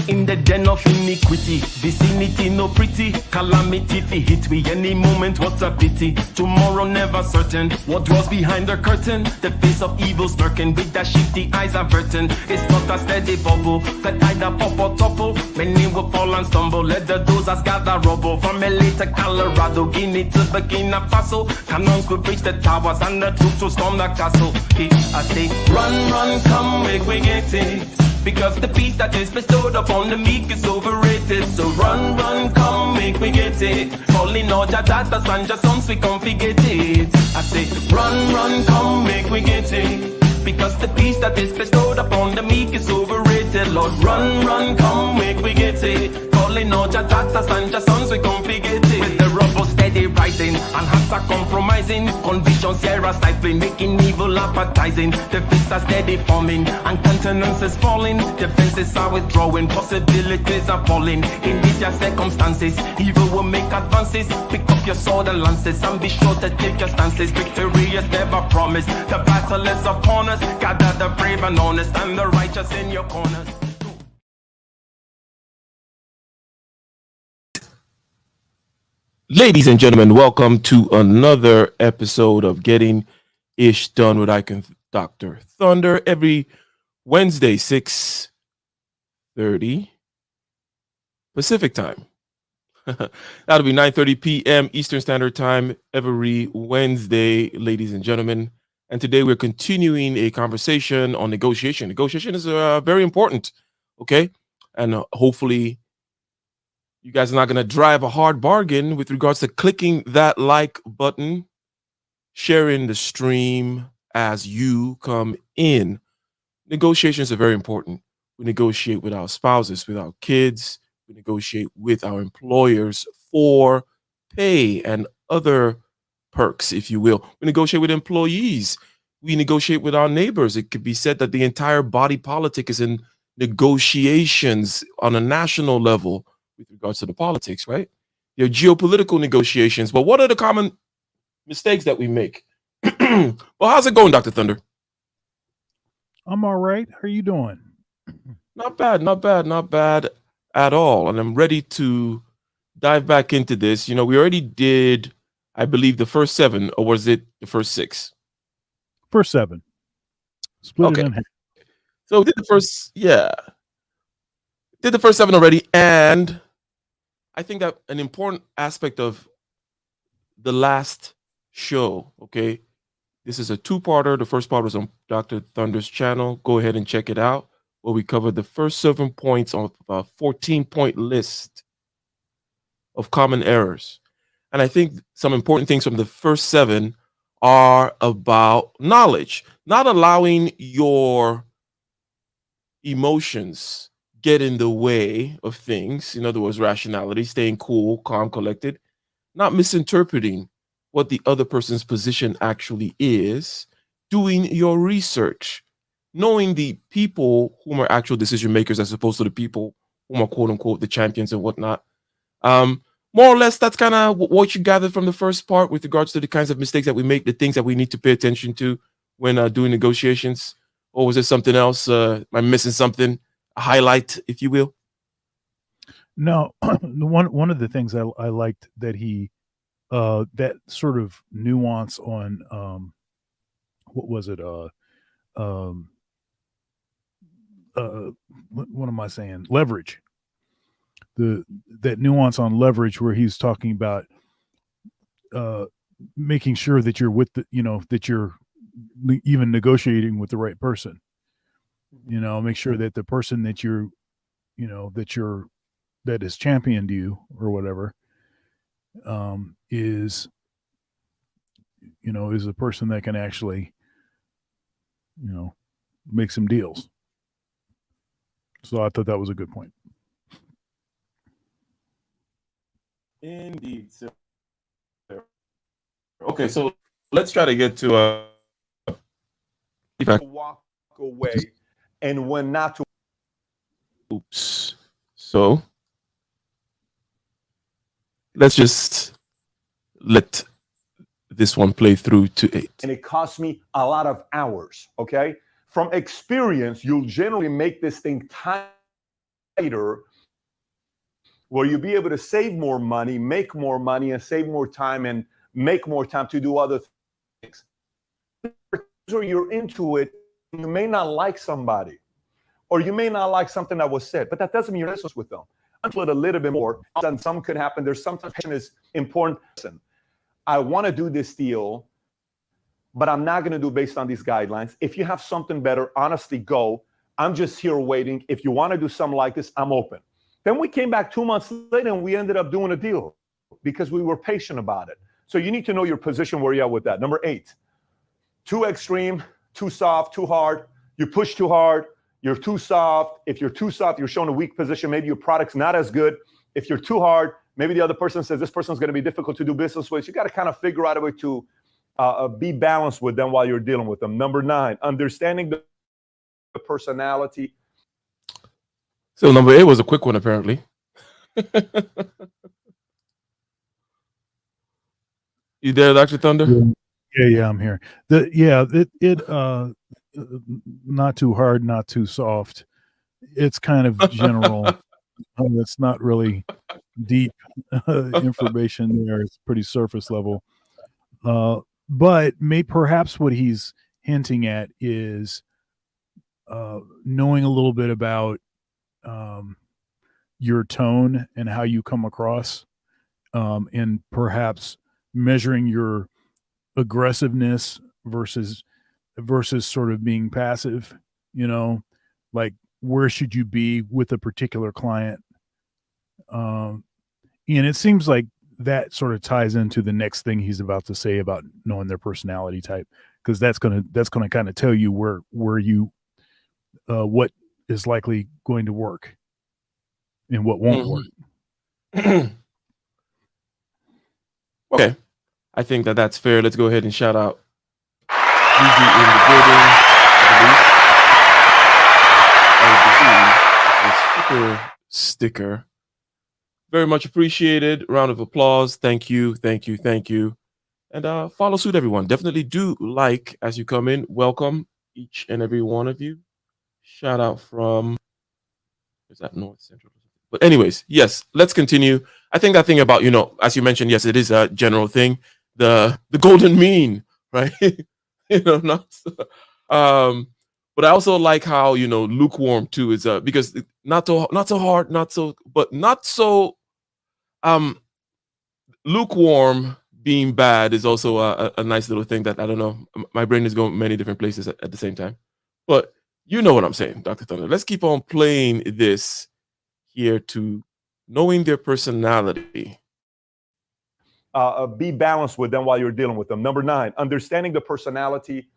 In the den of iniquity, vicinity no pretty, calamity if it hit we any moment, what a pity. Tomorrow never certain, what draws behind the curtain, the face of evil smirking with that shifty eyes averting. It's not a steady bubble that either pop or topple, many will fall and stumble, let the dozers gather rubble. From LA to Colorado, Guinea to Burkina Faso, cannon could reach the towers and the troops will storm the castle. Hey, I say, run, come, make we get it. Because the peace that is bestowed upon the meek is overrated. So run, come, make we get it. Calling all your daughters and your sons, we come forget it. I say, run, come, make we get it. Because the peace that is bestowed upon the meek is overrated. Lord, run, come, make we get it. Calling all your daughters and your sons, we come forget it. With the rubble steady rising, and hearts are compromising. Convictions here are stifling, making evil appetizing. The fists are steady forming, and countenance is falling. Defenses are withdrawing, possibilities are falling. In these your circumstances, evil will make advances. Pick up your sword and lances, and be sure to take your stances. Victory is never promised, the battle is upon us. Gather the brave and honest, and the righteous in your corners. Ladies and gentlemen, welcome to another episode of Getting Ish Done with Ike and Dr. Thunder. Every Wednesday, 6:30 Pacific time. That'll be 9:30 p.m. Eastern Standard Time every Wednesday, ladies and gentlemen. And today we're continuing a conversation on negotiation. Negotiation is very important, okay? And hopefully you guys are not going to drive a hard bargain with regards to clicking that like button, sharing the stream as you come in. Negotiations are very important. We negotiate with our spouses, with our kids. We negotiate with our employers for pay and other perks, if you will. We negotiate with employees. We negotiate with our neighbors. It could be said that the entire body politic is in negotiations on a national level with regards to the politics, right? Your geopolitical negotiations. But what are the common mistakes that we make? Well, how's it going, Dr. Thunder? I'm all right. How are you doing? Not bad at all. And I'm ready to dive back into this. You know, we already did, I believe, the first 7, or was it the first 6? First 7. Split it in half. So we did the first, did the first 7 already. And I think that an important aspect of the last show, okay, this is a 2-parter. The first part was on Dr. Thunder's channel. Go ahead and check it out, where we covered the first 7 points of a 14-point list of common errors. And I think some important things from the first 7 are about knowledge, not allowing your emotions get in the way of things. In other words, rationality, staying cool, calm, collected, not misinterpreting what the other person's position actually is, doing your research, knowing the people whom are actual decision makers as opposed to the people whom are quote unquote the champions and whatnot. More or less, that's kind of what you gathered from the first part with regards to the kinds of mistakes that we make, the things that we need to pay attention to when doing negotiations. Or was there something else? Am I missing something? A highlight, if you will? No, one of the things I liked that he that sort of nuance on what was it? What am I saying? Leverage. That nuance on leverage where he's talking about making sure that you're with the, that you're even negotiating with the right person. Make sure that the person that that has championed you or whatever is a person that can actually make some deals. So I thought that was a good point. Indeed, sir. Okay, so let's try to get to if I walk away and when not to. Oops. So let's just let this one play through to 8. And it costs me a lot of hours, okay? From experience, you'll generally make this thing tighter where you'll be able to save more money, make more money, and save more time and make more time to do other things. Or you're into it, you may not like somebody, or you may not like something that was said, but that doesn't mean you're business with them. Until it a little bit more, then some could happen. There's sometimes passion is important. Listen, I want to do this deal, but I'm not going to do it based on these guidelines. If you have something better, honestly, go. I'm just here waiting. If you want to do something like this, I'm open. Then we came back 2 months later and we ended up doing a deal because we were patient about it. So you need to know your position where you're at with that. Number 8, too extreme, too soft, too hard. You push too hard, you're too soft. If you're too soft, you're showing a weak position. Maybe your product's not as good. If you're too hard, maybe the other person says this person's going to be difficult to do business with. You got to kind of figure out a way to be balanced with them while you're dealing with them. Number 9, understanding the personality. So number 8 was a quick one, apparently. You there, Dr. Thunder? Yeah, I'm here. Not too hard, not too soft. It's kind of general. It's not really deep information there. It's pretty surface level. But perhaps what he's hinting at is knowing a little bit about your tone and how you come across, and perhaps measuring your aggressiveness versus sort of being passive, like where should you be with a particular client. And it seems like that sort of ties into the next thing he's about to say about knowing their personality type, because that's gonna kind of tell you where you what is likely going to work and what won't work. Okay, I think that's fair. Let's go ahead and shout out Gigi in the building. A super sticker. Very much appreciated. Round of applause. Thank you. And follow suit, everyone. Definitely do like as you come in. Welcome each and every one of you. Shout out from, is that North Central? But anyways, yes, let's continue. I think that thing about, as you mentioned, yes, it is a general thing. The golden mean, right? But I also like how, lukewarm too is because not so hard, but not so lukewarm being bad is also a nice little thing that, I don't know, my brain is going many different places at the same time. But you know what I'm saying, Dr. Thunder. Let's keep on playing this here to knowing their personality. Be balanced with them while you're dealing with them. Number 9, understanding the personality.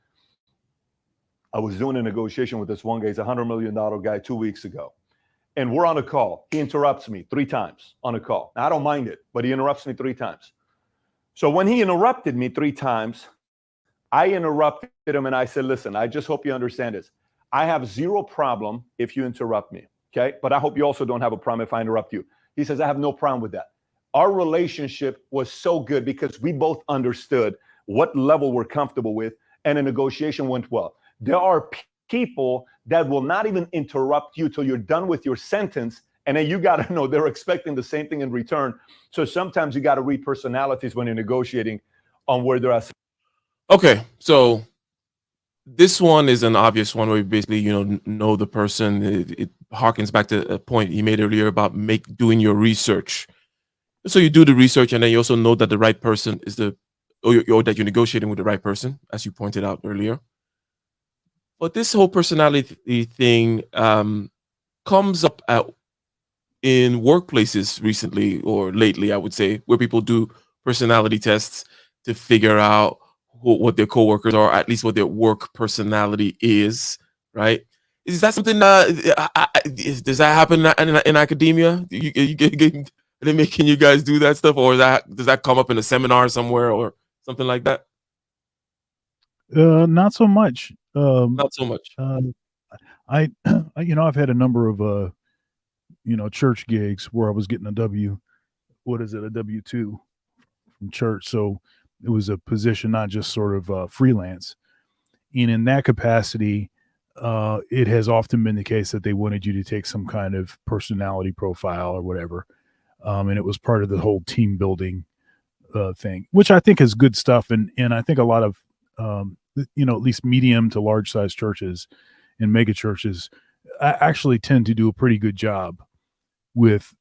I was doing a negotiation with this one guy. He's a $100 million guy 2 weeks ago. And we're on a call. He interrupts me 3 times on a call. Now, I don't mind it, but he interrupts me 3 times. So when he interrupted me 3 times, I interrupted him and I said, listen, I just hope you understand this. I have 0 problem if you interrupt me, okay? But I hope you also don't have a problem if I interrupt you. He says, I have no problem with that. Our relationship was so good because we both understood what level we're comfortable with, and the negotiation went well. There are people that will not even interrupt you till you're done with your sentence, and then you got to know they're expecting the same thing in return. So sometimes you got to read personalities when you're negotiating on where they're at. Okay, so this one is an obvious one where you basically, know the person. It harkens back to a point you made earlier about doing your research. So you do the research, and then you also know that the right person is or that you're negotiating with the right person, as you pointed out earlier. But this whole personality thing comes up in workplaces recently, or lately, I would say, where people do personality tests to figure out what their coworkers are, or at least what their work personality is, right? Is that something does that happen in academia? Are they making you guys do that stuff, or does that come up in a seminar somewhere or something like that? Not so much. Not so much. I've had a number of church gigs where I was getting a W2 from church, so it was a position, not just sort of freelance. And in that capacity, it has often been the case that they wanted you to take some kind of personality profile or whatever, and it was part of the whole team building thing, which I think is good stuff. And I think a lot of at least medium to large size churches and mega churches actually tend to do a pretty good job with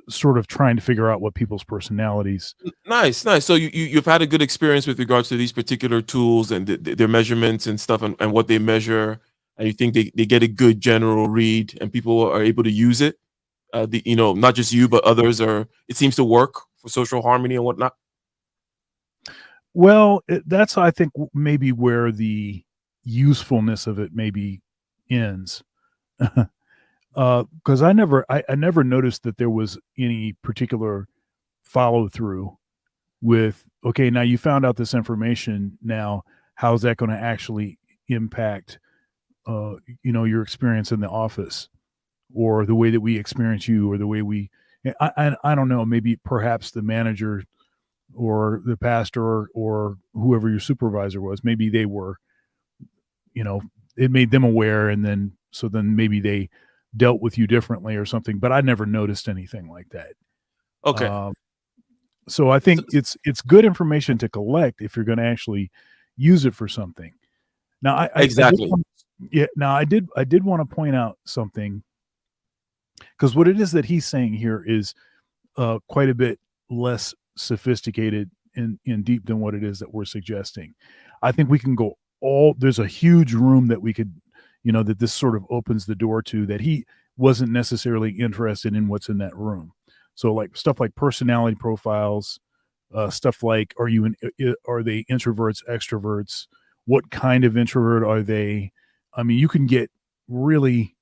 sort of trying to figure out what people's personalities. Nice. So you've had a good experience with regards to these particular tools and their measurements and stuff, and what they measure, and you think they get a good general read, and people are able to use it. Not just you, but others it seems to work for social harmony and whatnot. Well, that's, I think, maybe where the usefulness of it maybe ends. Because I never noticed that there was any particular follow through with, okay, now you found out this information. Now, how's that going to actually impact, your experience in the office, or the way that we experience you, or the way I don't know, maybe perhaps the manager or the pastor or whoever your supervisor was, maybe they were, it made them aware, and then maybe they dealt with you differently or something, but I never noticed anything like that. Okay. So I think it's good information to collect if you're going to actually use it for something. Now, exactly. I did want to point out something, because what it is that he's saying here is quite a bit less sophisticated and deep than what it is that we're suggesting. I think we can go there's a huge room that we could, that this sort of opens the door to, that he wasn't necessarily interested in what's in that room. So like stuff like personality profiles, stuff like, are they introverts, extroverts? What kind of introvert are they? I mean, you can get really.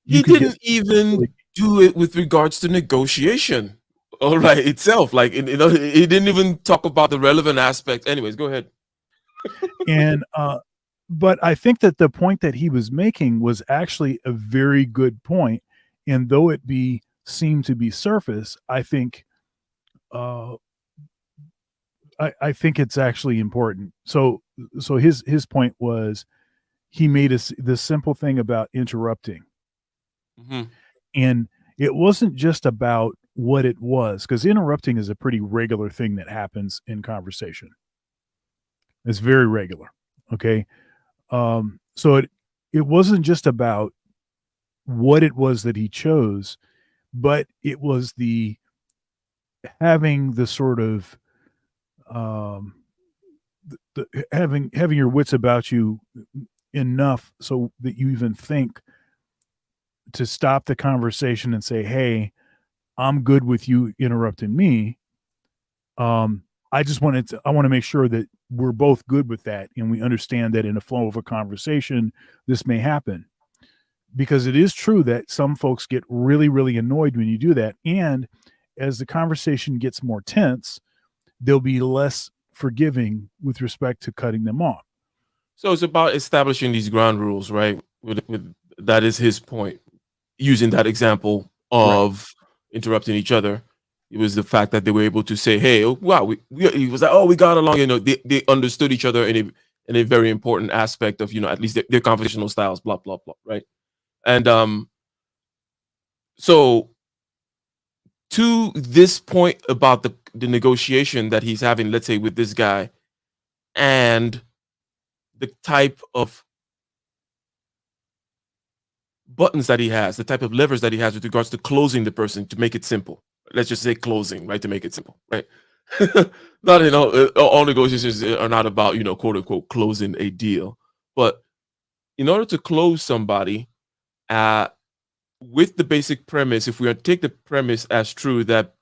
He didn't even do it with regards to negotiation. All right, itself, like, he didn't even talk about the relevant aspect. Anyways, go ahead. And but I think that the point that he was making was actually a very good point, and though it seemed to be surface, I think I think it's actually important. So his point was, he made this simple thing about interrupting, and it wasn't just about what it was, because interrupting is a pretty regular thing that happens in conversation. It's very regular. Okay. So it wasn't just about what it was that he chose, but it was having the sort of, having your wits about you enough so that you even think to stop the conversation and say, hey, I'm good with you interrupting me. I want to make sure that we're both good with that, and we understand that in a flow of a conversation, this may happen. Because it is true that some folks get really, really annoyed when you do that. And as the conversation gets more tense, they'll be less forgiving with respect to cutting them off. So it's about establishing these ground rules, right? That is his point, using that example of interrupting each other. It was the fact that they were able to say, hey, wow, he was like, oh, we got along. They understood each other in a very important aspect of, at least their conversational styles, blah, blah, blah, right? And so to this point about the negotiation that he's having, let's say, with this guy, and the type of buttons that he has, the type of levers that he has with regards to closing the person, to make it simple. Let's just say closing, right? To make it simple, right? Not, all negotiations are not about, quote unquote, closing a deal. But in order to close somebody, with the basic premise, if we take the premise as true that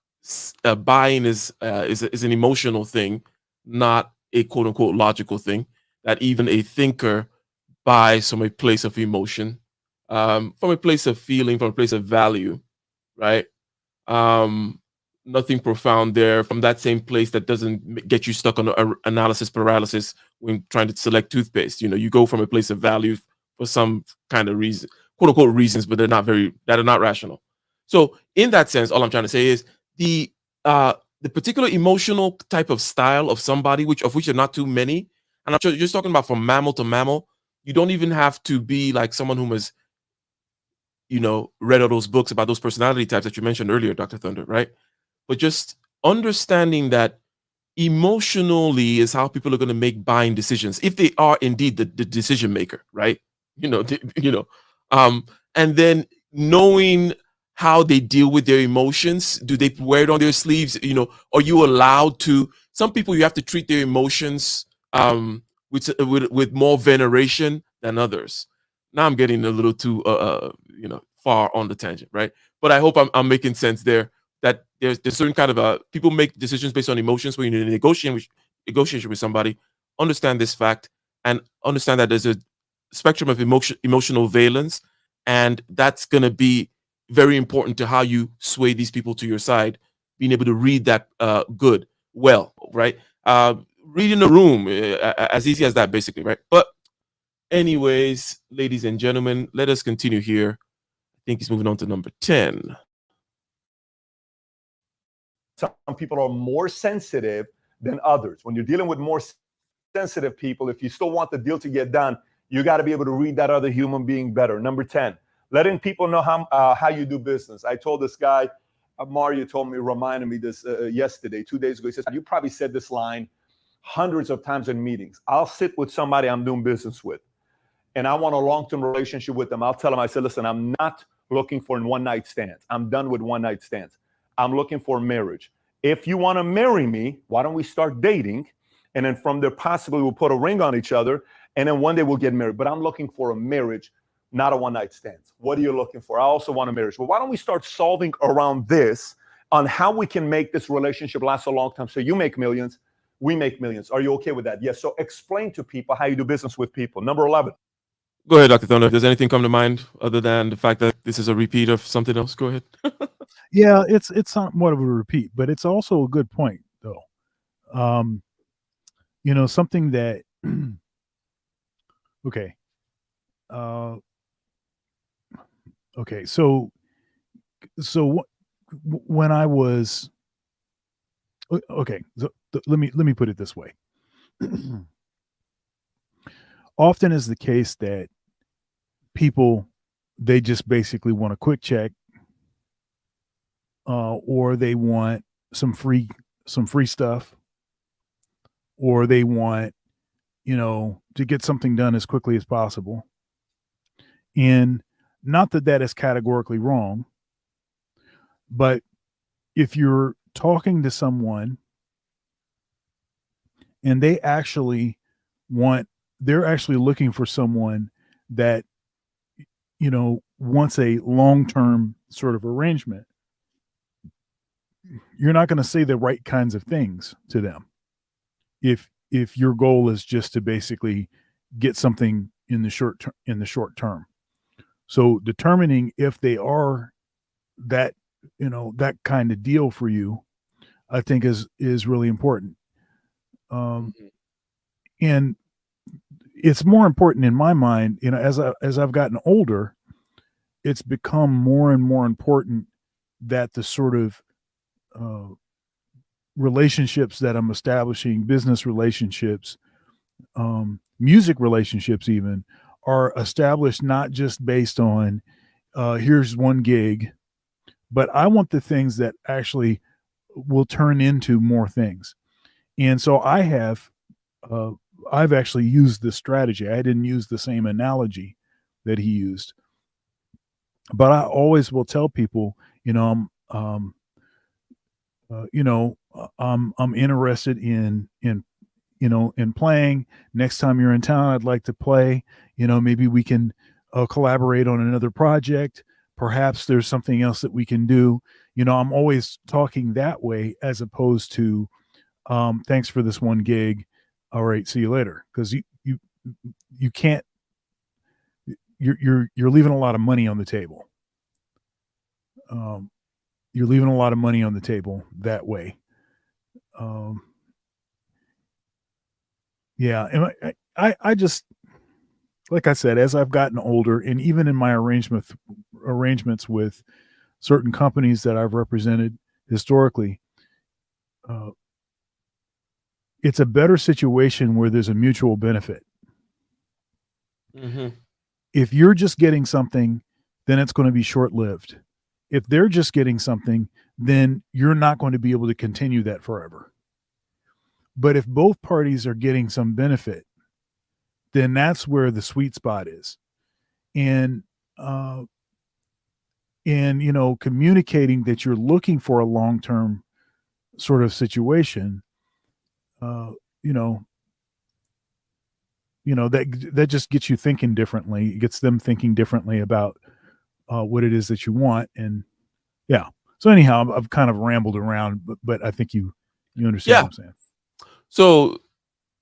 buying is an emotional thing, not a quote unquote logical thing, that even a thinker buys from a place of emotion, from a place of feeling, from a place of value, right? Nothing profound there, from that same place that doesn't get you stuck on analysis paralysis when trying to select toothpaste. You go from a place of value for some kind of reason, quote unquote reasons, but that are not rational. So in that sense, all I'm trying to say is the particular emotional type of style of somebody, which are not too many, and I'm just talking about from mammal to mammal. You don't even have to be like someone who has, read all those books about those personality types that you mentioned earlier, Dr. Thunder, right? But just understanding that emotionally is how people are going to make buying decisions, if they are indeed the decision maker, right? And then knowing how they deal with their emotions. Do they wear it on their sleeves? Are you allowed to? Some people, you have to treat their emotions with more veneration than others. Now I'm getting a little too far on the tangent, right? But I hope I'm making sense there. That there's certain kind of people make decisions based on emotions when you're in a negotiation with somebody. Understand this fact and understand that there's a spectrum of emotional valence, and that's going to be very important to how you sway these people to your side. Being able to read that well, right? Reading the room, as easy as that, basically, right? But anyways, ladies and gentlemen, let us continue here. I think he's moving on to number 10. Some people are more sensitive than others. When you're dealing with more sensitive people, if you still want the deal to get done, you got to be able to read that other human being better. Number 10, letting people know how you do business. I told this guy, Mario reminded me this yesterday, 2 days ago. He says, you probably said this line hundreds of times in meetings. I'll sit with somebody I'm doing business with, and I want a long-term relationship with them. I'll tell them, I said, listen, I'm not looking for one-night stands. I'm done with one-night stands. I'm looking for marriage. If you want to marry me, why don't we start dating? And then from there, possibly we'll put a ring on each other. And then one day we'll get married. But I'm looking for a marriage, not a one-night stand. What are you looking for? I also want a marriage. Well, why don't we start solving around this on how we can make this relationship last a long time? So you make millions, we make millions. Are you okay with that? Yes. So explain to people how you do business with people. Number 11. Go ahead, Dr. Thunder. Does anything come to mind other than the fact that this is a repeat of something else? Go ahead. Yeah, it's somewhat of a repeat, but it's also a good point, though. Something that okay. Okay, so when I was okay, let me put it this way. Often is the case that people, they just basically want a quick check, or they want some free stuff, or they want to get something done as quickly as possible. And not that is categorically wrong, but if you're talking to someone and they're actually looking for someone that wants a long-term sort of arrangement, you're not going to say the right kinds of things to them if your goal is just to basically get something in the short term. So determining if they are that that kind of deal for you, I think is really important. And it's more important in my mind, as I've gotten older, it's become more and more important that the sort of relationships that I'm establishing, business relationships, music relationships even, are established not just based on here's one gig, but I want the things that actually will turn into more things. And so I've actually used this strategy. I didn't use the same analogy that he used, but I always will tell people, I'm interested in playing. Next time you're in town, I'd like to play. Maybe we can collaborate on another project. Perhaps there's something else that we can do. I'm always talking that way, as opposed to, thanks for this one gig. All right, see you later. Because you can't. You're leaving a lot of money on the table. You're leaving a lot of money on the table that way. Yeah, and I just, like I said, as I've gotten older, and even in my arrangements with certain companies that I've represented historically, it's a better situation where there's a mutual benefit. Mm-hmm. If you're just getting something, then it's going to be short-lived. If they're just getting something, then you're not going to be able to continue that forever. But if both parties are getting some benefit, then that's where the sweet spot is. And communicating that you're looking for a long-term sort of situation, that just gets you thinking differently. It gets them thinking differently about what it is that you want. And yeah. So anyhow, I've kind of rambled around, but I think you understand what I'm saying. So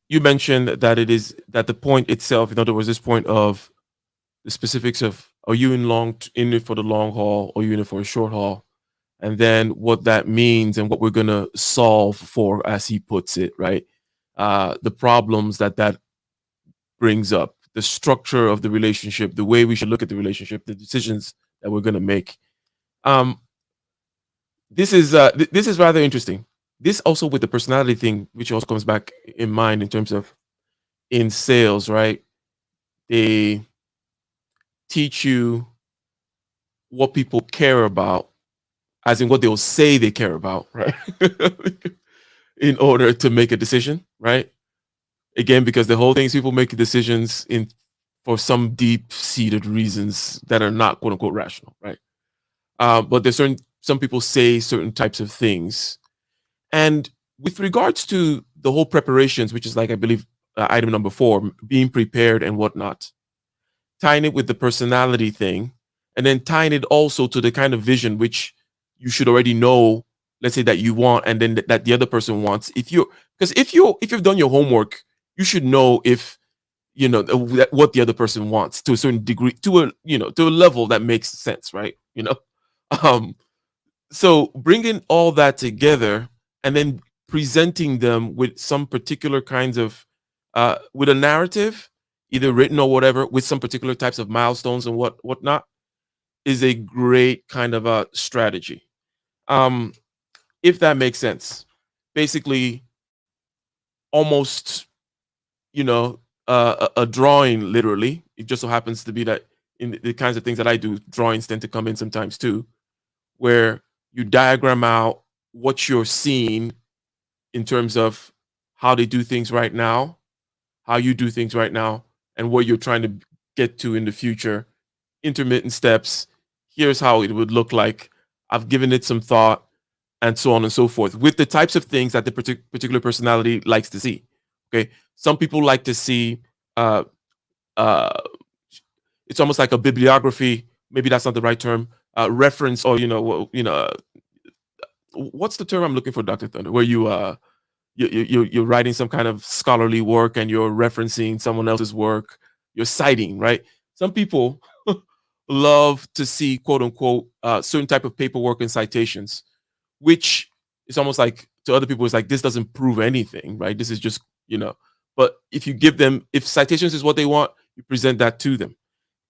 you mentioned that it is that the point itself, in other words, this point of the specifics of, are you in it for the long haul, or are you in it for a short haul? And then what that means and what we're going to solve for, as he puts it, right? The problems that brings up, the structure of the relationship, the way we should look at the relationship, the decisions that we're going to make. This is rather interesting. This also with the personality thing, which also comes back in mind in terms of in sales, right? They teach you what people care about, as in what they'll say they care about, right? In order to make a decision, right? Again, because the whole thing is people make decisions for some deep-seated reasons that are not "quote unquote" rational, right? But there's some people say certain types of things, and with regards to the whole preparations, which is like I believe item number 4, being prepared and whatnot, tying it with the personality thing, and then tying it also to the kind of vision which you should already know, let's say that you want, and then that the other person wants. If you've done your homework, you should know if what the other person wants to a certain degree, to a level that makes sense, right? So bringing all that together and then presenting them with some particular kinds of with a narrative, either written or whatever, with some particular types of milestones and whatnot, is a great kind of a strategy. If that makes sense. Basically, almost, a drawing, literally. It just so happens to be that in the kinds of things that I do, drawings tend to come in sometimes too, where you diagram out what you're seeing in terms of how they do things right now, how you do things right now, and what you're trying to get to in the future. Intermittent steps. Here's how it would look like. I've given it some thought, and so on and so forth, with the types of things that the particular personality likes to see. Okay, some people like to see. It's almost like a bibliography. Maybe that's not the right term. Reference, or what's the term I'm looking for, Dr. Thunder? Where you're writing some kind of scholarly work and you're referencing someone else's work. You're citing, right? Some people love to see "quote unquote" certain type of paperwork and citations, which is almost like, to other people, it's like, this doesn't prove anything, right? This is just, but if you give them, if citations is what they want, you present that to them.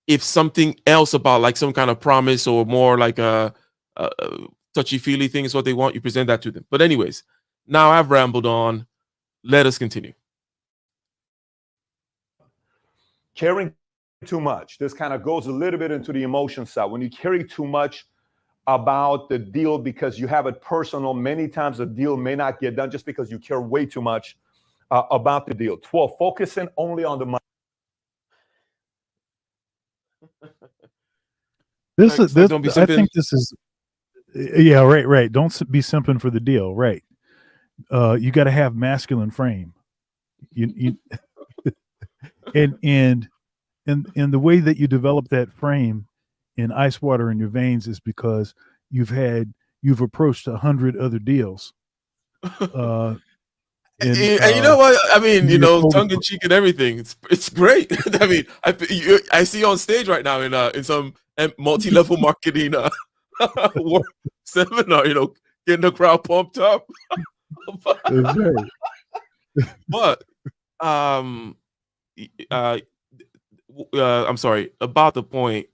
If something else about like some kind of promise or more like a touchy-feely thing is what they want, you present that to them. But anyways, now I've rambled on. Let us continue. Caring too much. This kind of goes a little bit into the emotion side. When you carry too much about the deal because you have it personal, many times the deal may not get done just because you care way too much about the deal. 12, focusing only on the money. I think this is, yeah, right. Don't be simping for the deal, right? You got to have masculine frame. You and the way that you develop that frame in ice water in your veins is because you've approached 100 other deals. And you know what? I mean, tongue in cheek and everything. It's great. I mean, I see you on stage right now in some multi-level marketing seminar. Getting the crowd pumped up. But I'm sorry about the point.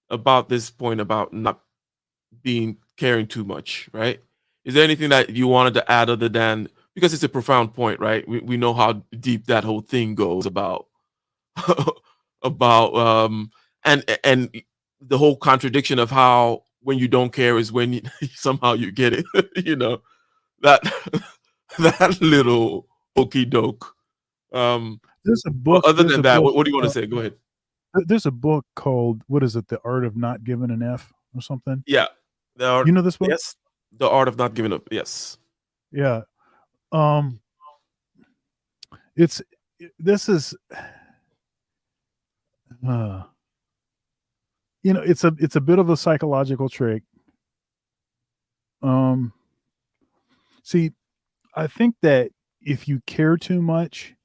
About this point about not caring too much, right? Is there anything that you wanted to add other than, because it's a profound point, right? We know how deep that whole thing goes about about and the whole contradiction of how when you don't care is when somehow you get it. You know, that that little okey doke. There's a Well, book. other There's than a that, book. what do you want to say? Go ahead. There's a book called, what is it? The Art of Not Giving an F or something. Yeah, the art, You know this book? yes, the art of not giving up. Yes. Yeah. This is it's a bit of a psychological trick. See, I think that if you care too much,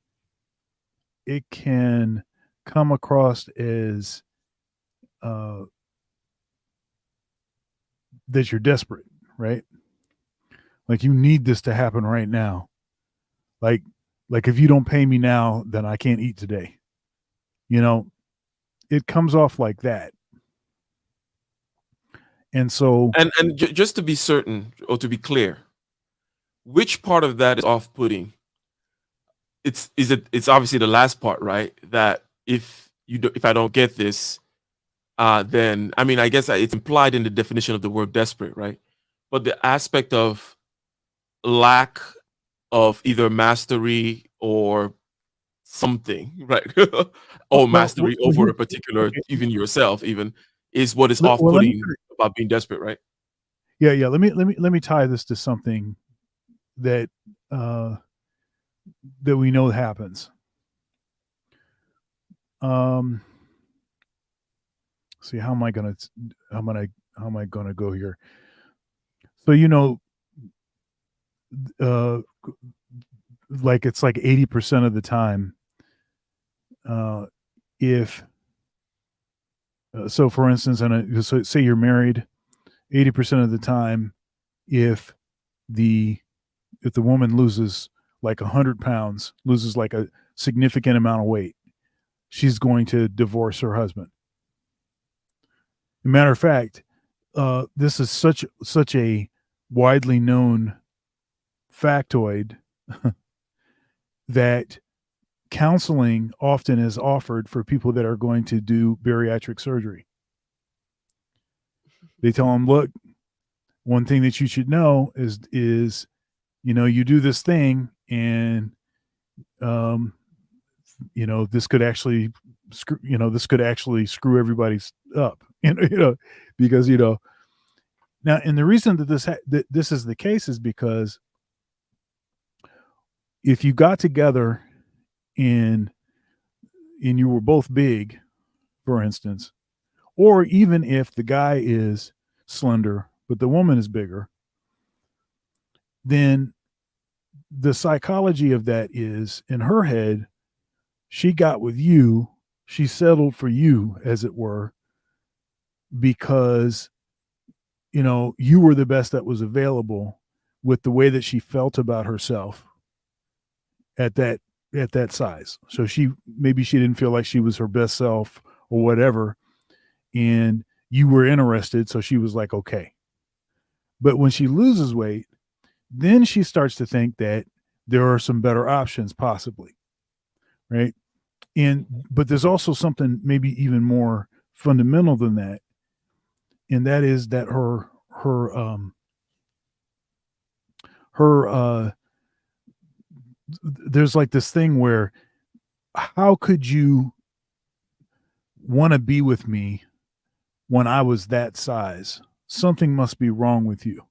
it can come across as that you're desperate, right? Like you need this to happen right now. Like if you don't pay me now, then I can't eat today. You know, it comes off like that. And so, Just to be certain or to be clear, which part of that is off-putting? It's obviously the last part, right? That if I don't get this, then I mean, I guess it's implied in the definition of the word desperate, right? But the aspect of lack of either mastery or something, right? Or mastery over a particular, even yourself, even is what is off-putting about being desperate, right? Yeah. Let me tie this to something that that we know happens. See, how am I gonna go here? So like it's like 80% of the time, if so, for instance, so say you're married, 80% of the time, if the woman loses like 100 pounds, loses like a significant amount of weight, she's going to divorce her husband. Matter of fact, this is such a widely known factoid that counseling often is offered for people that are going to do bariatric surgery. They tell them, look, one thing that you should know is you do this thing, and this could actually screw everybody's up, because now, and the reason that this is the case is because if you got together and you were both big, for instance, or even if the guy is slender but the woman is bigger, then the psychology of that is, in her head, she got with you, she settled for you, as it were, because you were the best that was available with the way that she felt about herself at that size. So maybe she didn't feel like she was her best self or whatever, and you were interested, so she was like, okay. But when she loses weight, then she starts to think that there are some better options possibly, right? But there's also something maybe even more fundamental than that, and that is that her there's like this thing where, how could you want to be with me when I was that size? Something must be wrong with you.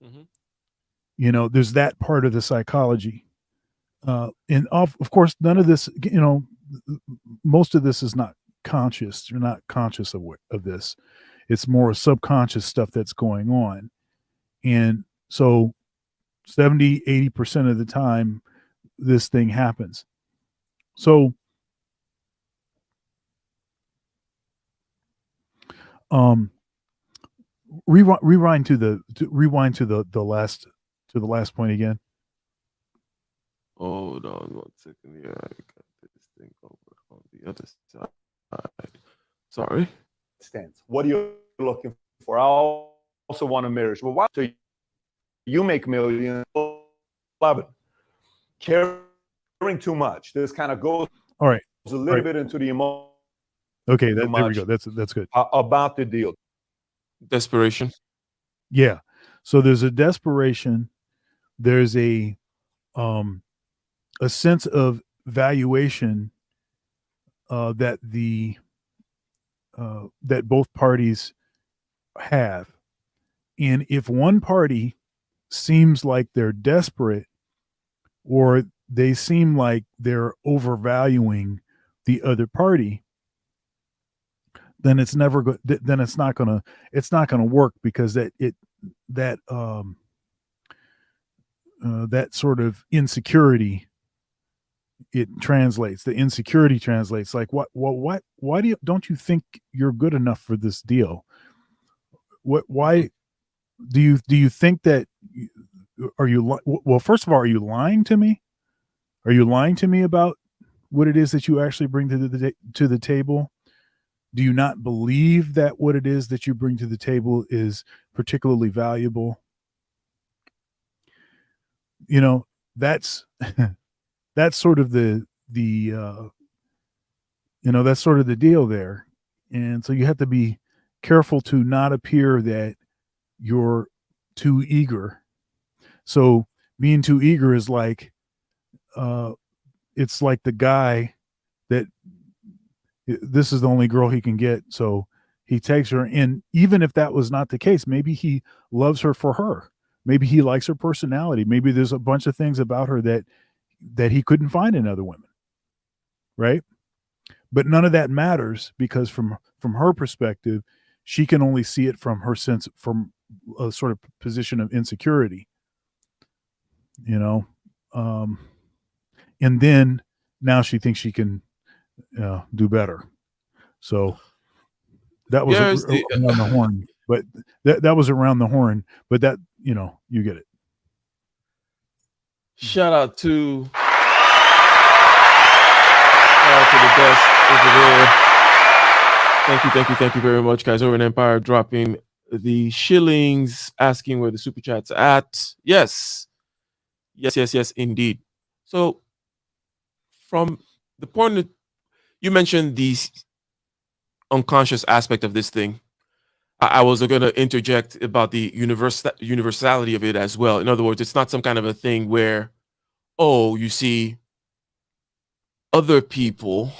Mm-hmm. There's that part of the psychology. And of course, none of this, most of this is not conscious. You're not conscious of this. It's more subconscious stuff that's going on. And so 70, 80% of the time, this thing happens. So, rewind to the last point again. Hold on 1 second. Yeah, I got this thing over on the other side. Sorry. Stance. What are you looking for? I also want a marriage. Well, why? So you make millions, love it. Caring too much. This kind of goes All right. a little bit into the emotion. Okay, there we go. That's good. About the deal. Desperation. Yeah. So there's a desperation. There's a sense of valuation that that both parties have, and if one party seems like they're desperate, or they seem like they're overvaluing the other party, then it's never go- then it's not gonna work, because that sort of insecurity, the insecurity translates like, why don't you think you're good enough for this deal? Why do you think that well, first of all, are you lying to me? Are you lying to me about what it is that you actually bring to the table? Do you not believe that what it is that you bring to the table is particularly valuable? You know, that's that's sort of the that's sort of the deal there. And so you have to be careful to not appear that you're too eager. So being too eager is like, it's like the guy that this is the only girl he can get, so he takes her. And even if that was not the case, maybe he loves her for her. Maybe he likes her personality. Maybe there's a bunch of things about her that he couldn't find in other women, right? But none of that matters, because from her perspective, she can only see it from a sort of position of insecurity, and then now she thinks she can do better. So that was around the horn, but that was around the horn, but that, you get it. Shout out to the best over there. Thank you very much, guys. Over in Empire, dropping the shillings, asking where the super chats are at. Yes, indeed. So, from the point that you mentioned, the unconscious aspect of this thing, I was going to interject about the universality of it as well. In other words, it's not some kind of a thing where, oh, you see, other people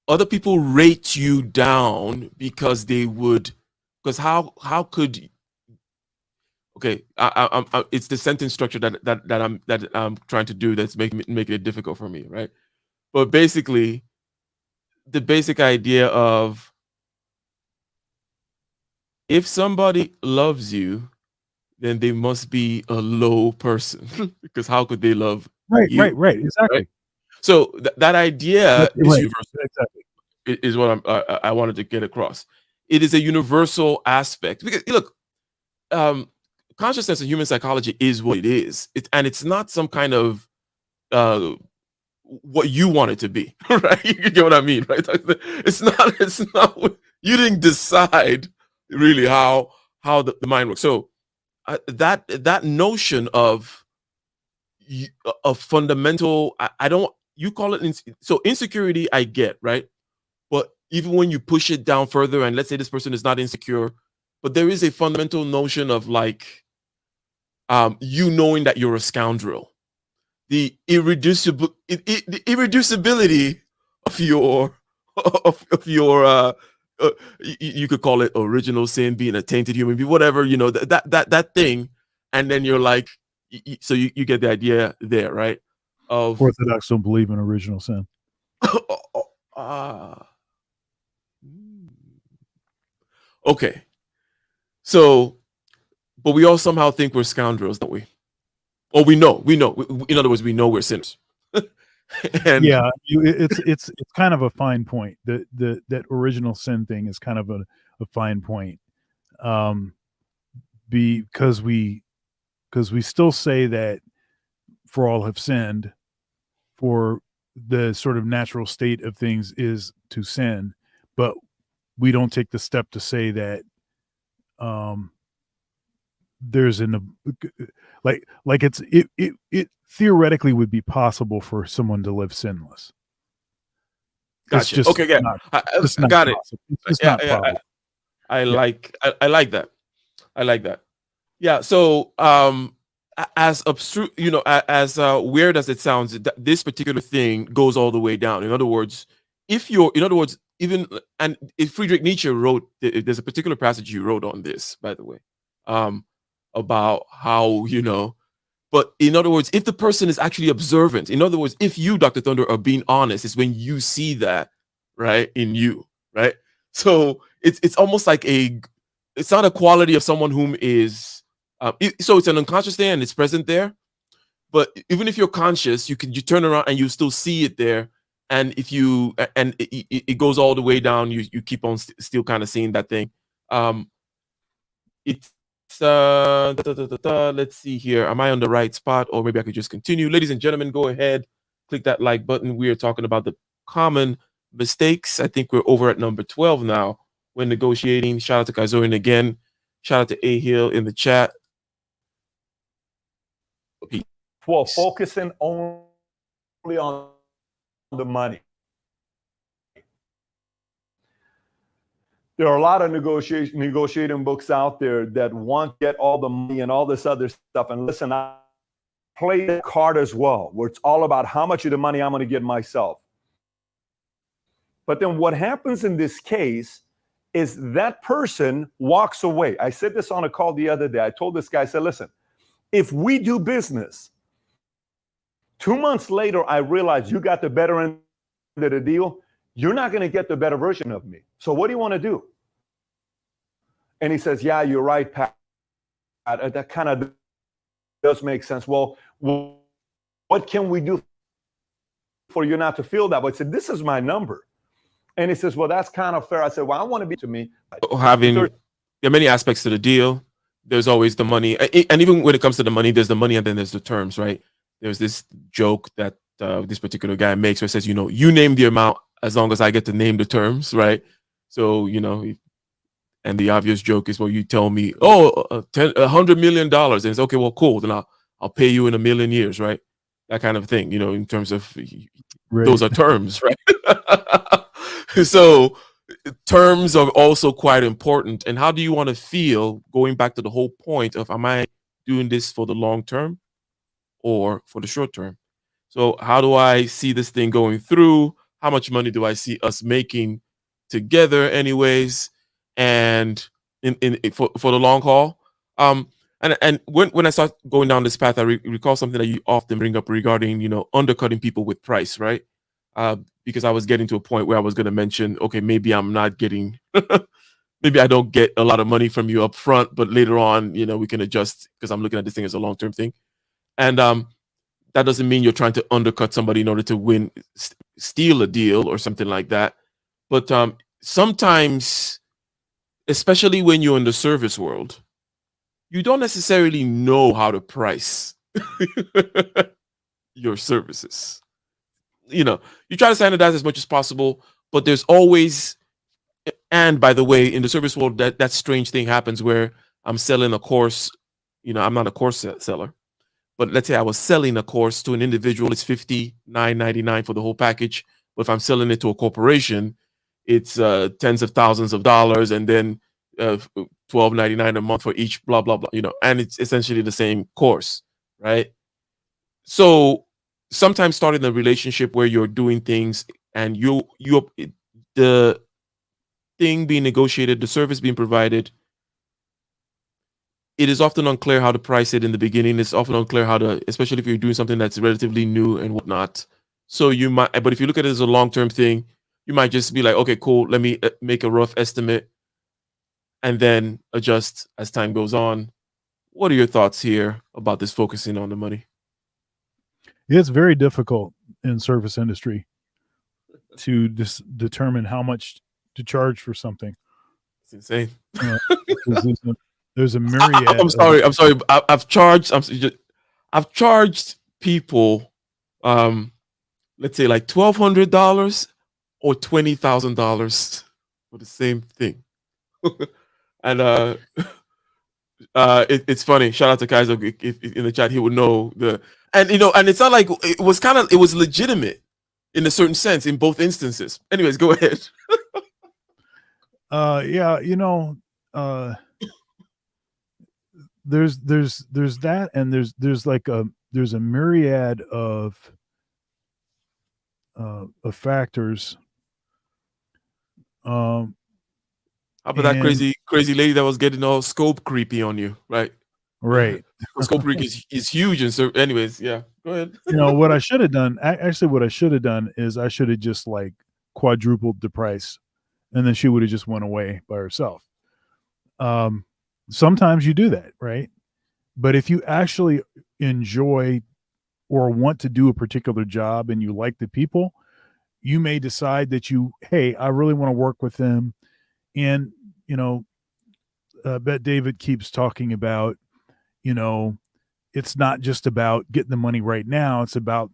other people rate you down because how could, okay, it's the sentence structure that I'm trying to do that's making it difficult for me, right? But basically, the basic idea of, if somebody loves you, then they must be a low person, because how could they love you? Right, exactly. Right? So that idea is universal. Exactly. Is what I wanted to get across. It is a universal aspect, because look, consciousness and human psychology is what it is. And it's not some kind of what you want it to be, right? You get what I mean, right? It's not what, you didn't decide really how the mind works. So that notion of a fundamental, I don't, you call it so insecurity, I get, right? But even when you push it down further, and let's say this person is not insecure, but there is a fundamental notion of like, you knowing that you're a scoundrel, the irreducibility of your you could call it original sin, being a tainted human being, whatever, that thing, and then you're like, so you get the idea there, right? Of Orthodox don't believe in original sin. Okay, so, but we all somehow think we're scoundrels, don't we? Or we know. In other words, we know we're sinners. And yeah, it's kind of a fine point. That original sin thing is kind of a fine point, because we still say that for all have sinned, for the sort of natural state of things is to sin, but we don't take the step to say that there's like it theoretically would be possible for someone to live sinless. It's Gotcha. just Okay, yeah, not, I it's not got it. possible. It's just Yeah, not yeah, possible. I like I like that. I like that. Yeah. So as abstruse, as weird as it sounds, this particular thing goes all the way down. In other words, even and if Friedrich Nietzsche wrote, there's a particular passage he wrote on this, by the way, about how But in other words, if the person is actually observant, in other words, if you, Dr. Thunder, are being honest, it's when you see that, right, in you, right? So it's almost like it's not a quality of someone whom is, so it's an unconscious thing and it's present there. But even if you're conscious, you turn around and you still see it there. And if you, and it goes all the way down, you keep on still kind of seeing that thing. It's let's see here. Am I on the right spot, or maybe I could just continue? Ladies and gentlemen, go ahead, click that like button. We are talking about the common mistakes. I think we're over at number 12 now when negotiating. Shout out to Kaizorin again. Shout out to A Hill in the chat. Well, focusing only on the money. There are a lot of negotiating books out there that want to get all the money and all this other stuff. And listen, I play that card as well, where it's all about how much of the money I'm going to get myself. But then what happens in this case is that person walks away. I said this on a call the other day. I told this guy, I said, listen, if we do business, 2 months later, I realize you got the better end of the deal, you're not going to get the better version of me. So what do you want to do? And he says, yeah, you're right, Pat. That kind of does make sense. Well, what can we do for you not to feel that way? I said, this is my number. And he says, well, that's kind of fair. I said, well, I want to be to me. There are many aspects to the deal. There's always the money. And even when it comes to the money, there's the money and then there's the terms, right? There's this joke that this particular guy makes where it says, you name the amount as long as I get to name the terms, right? So, and the obvious joke is, well, you tell me, $100 million. And it's okay, well, cool. Then I'll pay you in 1,000,000 years, right? That kind of thing, in terms of those are terms, right? So terms are also quite important. And how do you want to feel, going back to the whole point of, am I doing this for the long term or for the short term? So how do I see this thing going through? How much money do I see us making together anyways? And for the long haul. And when I start going down this path, I recall something that you often bring up regarding, undercutting people with price, right? Because I was getting to a point where I was going to mention, okay, maybe I'm not getting, maybe I don't get a lot of money from you up front, but later on, we can adjust because I'm looking at this thing as a long-term thing. And that doesn't mean you're trying to undercut somebody in order to steal a deal or something like that. But sometimes, especially when you're in the service world, you don't necessarily know how to price your services. You try to standardize as much as possible, but there's always, and by the way, in the service world, that strange thing happens where I'm selling a course. I'm not a course seller, but let's say I was selling a course to an individual, it's $59.99 for the whole package. But if I'm selling it to a corporation, it's tens of thousands of dollars, and then $12.99 a month for each, blah blah blah. And it's essentially the same course, right? So sometimes starting a relationship where you're doing things and the thing being negotiated, the service being provided, it is often unclear how to price it in the beginning. It's often unclear how to, especially if you're doing something that's relatively new and whatnot. So but if you look at it as a long-term thing, you might just be like, okay, cool, let me make a rough estimate and then adjust as time goes on. What are your thoughts here about this focusing on the money? It's very difficult in service industry to determine how much to charge for something. It's insane. There's a myriad. I'm sorry. I've charged people, let's say like $1,200 or $20,000 for the same thing. And it's funny. Shout out to Kaiser if in the chat. He would know and it's not like it was legitimate in a certain sense in both instances. Anyways, go ahead. Yeah, there's that, and there's a myriad of factors. How about that crazy lady that was getting all scope creepy on you, right? Right. Scope creep is huge, and so, anyways, yeah. Go ahead. What I should have done, what I should have done is I should have just like quadrupled the price, and then she would have just went away by herself. Sometimes you do that, right? But if you actually enjoy or want to do a particular job and you like the people, you may decide that hey, I really want to work with them. And, Bet David keeps talking about, it's not just about getting the money right now. It's about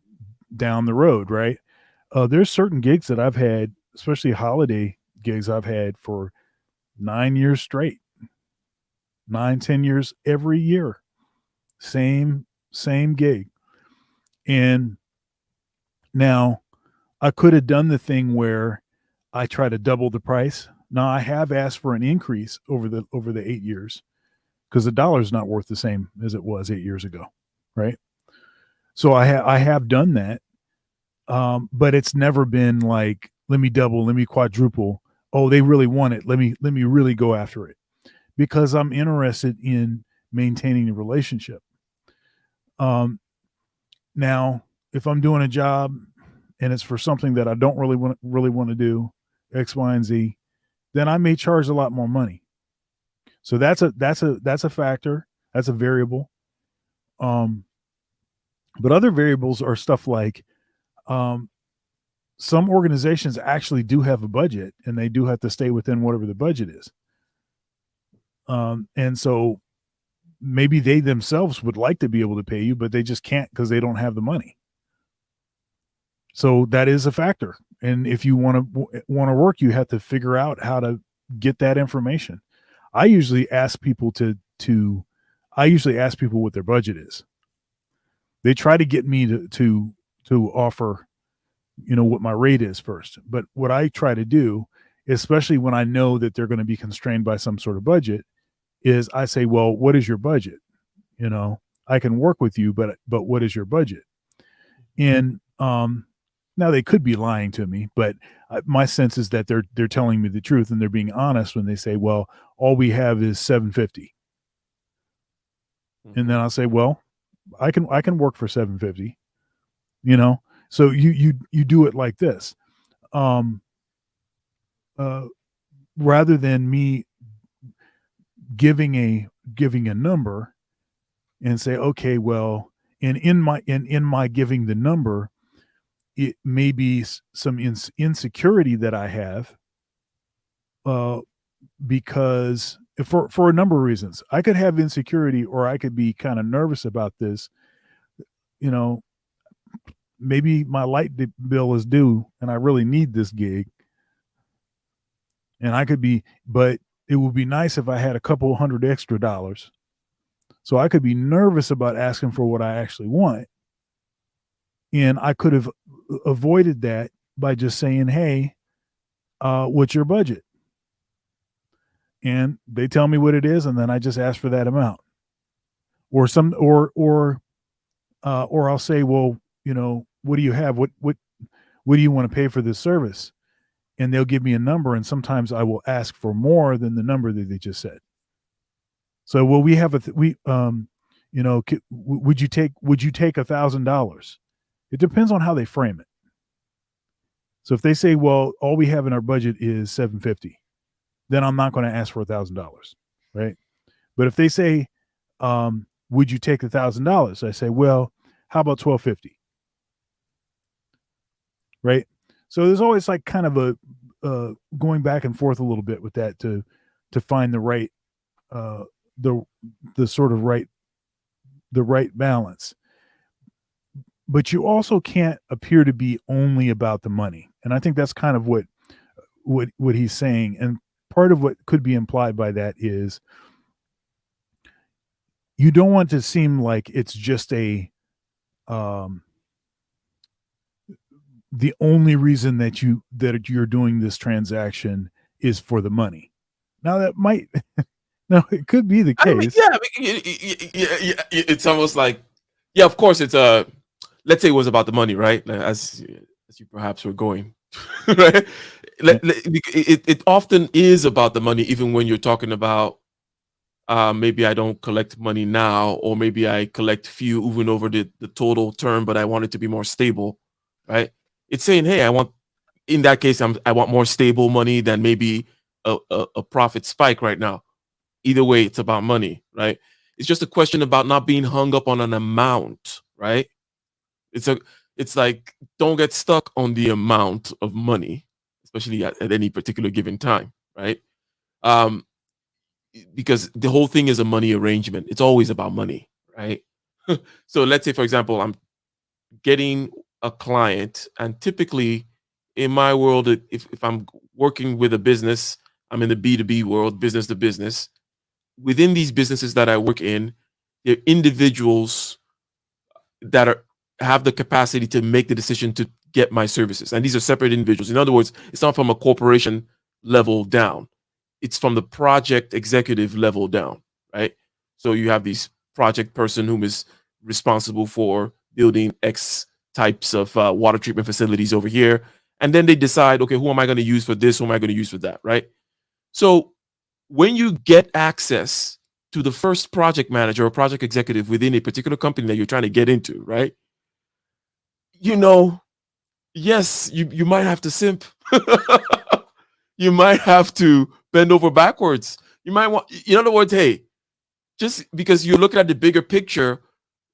down the road, right? There's certain gigs that I've had, especially holiday gigs I've had for 9 years straight, 9-10 years every year, same gig. And now I could have done the thing where I try to double the price. Now I have asked for an increase over the 8 years, because the dollar is not worth the same as it was 8 years ago, right? So I have done that, but it's never been like, let me double, let me quadruple. Oh, they really want it. Let me really go after it, because I'm interested in maintaining the relationship. Now, if I'm doing a job and it's for something that I don't really want to do, X, Y, and Z, then I may charge a lot more money. So that's a factor. That's a variable. But other variables are stuff like, some organizations actually do have a budget, and they do have to stay within whatever the budget is. And so maybe they themselves would like to be able to pay you, but they just can't because they don't have the money. So that is a factor. And if you want to work, you have to figure out how to get that information. I usually ask people what their budget is. They try to get me to offer, what my rate is first. But what I try to do, especially when I know that they're going to be constrained by some sort of budget, is I say, well, what is your budget? I can work with you, but what is your budget? And now they could be lying to me, but my sense is that they're telling me the truth, and they're being honest when they say, well, all we have is $750. And then I'll say, well, I can work for $750, so you do it like this. Rather than me giving a number and say, okay, well, and in my giving the number, it may be some insecurity that I have, because for a number of reasons. I could have insecurity, or I could be kind of nervous about this. Maybe my light bill is due and I really need this gig. And but it would be nice if I had a couple $100 extra. So I could be nervous about asking for what I actually want. And I could have avoided that by just saying, hey, what's your budget? And they tell me what it is, and then I just ask for that amount. Or I'll say, well, what do you have? What do you want to pay for this service? And they'll give me a number, and sometimes I will ask for more than the number that they just said. So, well, we have would you take $1,000? It depends on how they frame it. So if they say, well, all we have in our budget is $750, then I'm not going to ask for $1,000, right? But if they say, would you take $1,000? I say, well, how about $1,250? Right? So there's always like kind of a going back and forth a little bit with that to find the right the right balance. But you also can't appear to be only about the money. And I think that's kind of what what he's saying, and part of what could be implied by that is you don't want to seem like it's just a the only reason that you're doing this transaction is for the money. Now that might no, it could be the case. I mean, yeah, it's almost like, yeah, of course, it's let's say it was about the money, right? As you perhaps were going, right? It often is about the money, even when you're talking about maybe I don't collect money now, or maybe I collect few even over the total term, but I want it to be more stable, right? It's saying, hey, in that case, I want more stable money than maybe a profit spike right now. Either way, it's about money, right? It's just a question about not being hung up on an amount, right? It's like, don't get stuck on the amount of money, especially at any particular given time, right? Because the whole thing is a money arrangement. It's always about money, right? So let's say, for example, I'm getting a client, and typically in my world, if I'm working with a business, I'm in the B2B world, business to business. Within these businesses that I work in, they're individuals that have the capacity to make the decision to get my services. And these are separate individuals. In other words, it's not from a corporation level down. It's from the project executive level down, right? So you have this project person who is responsible for building X types of water treatment facilities over here. And then they decide, okay, who am I going to use for this? Who am I going to use for that, right? So when you get access to the first project manager or project executive within a particular company that you're trying to get into, right? Yes, you might have to simp. You might have to bend over backwards. You might want, in other words, hey, just because you're looking at the bigger picture,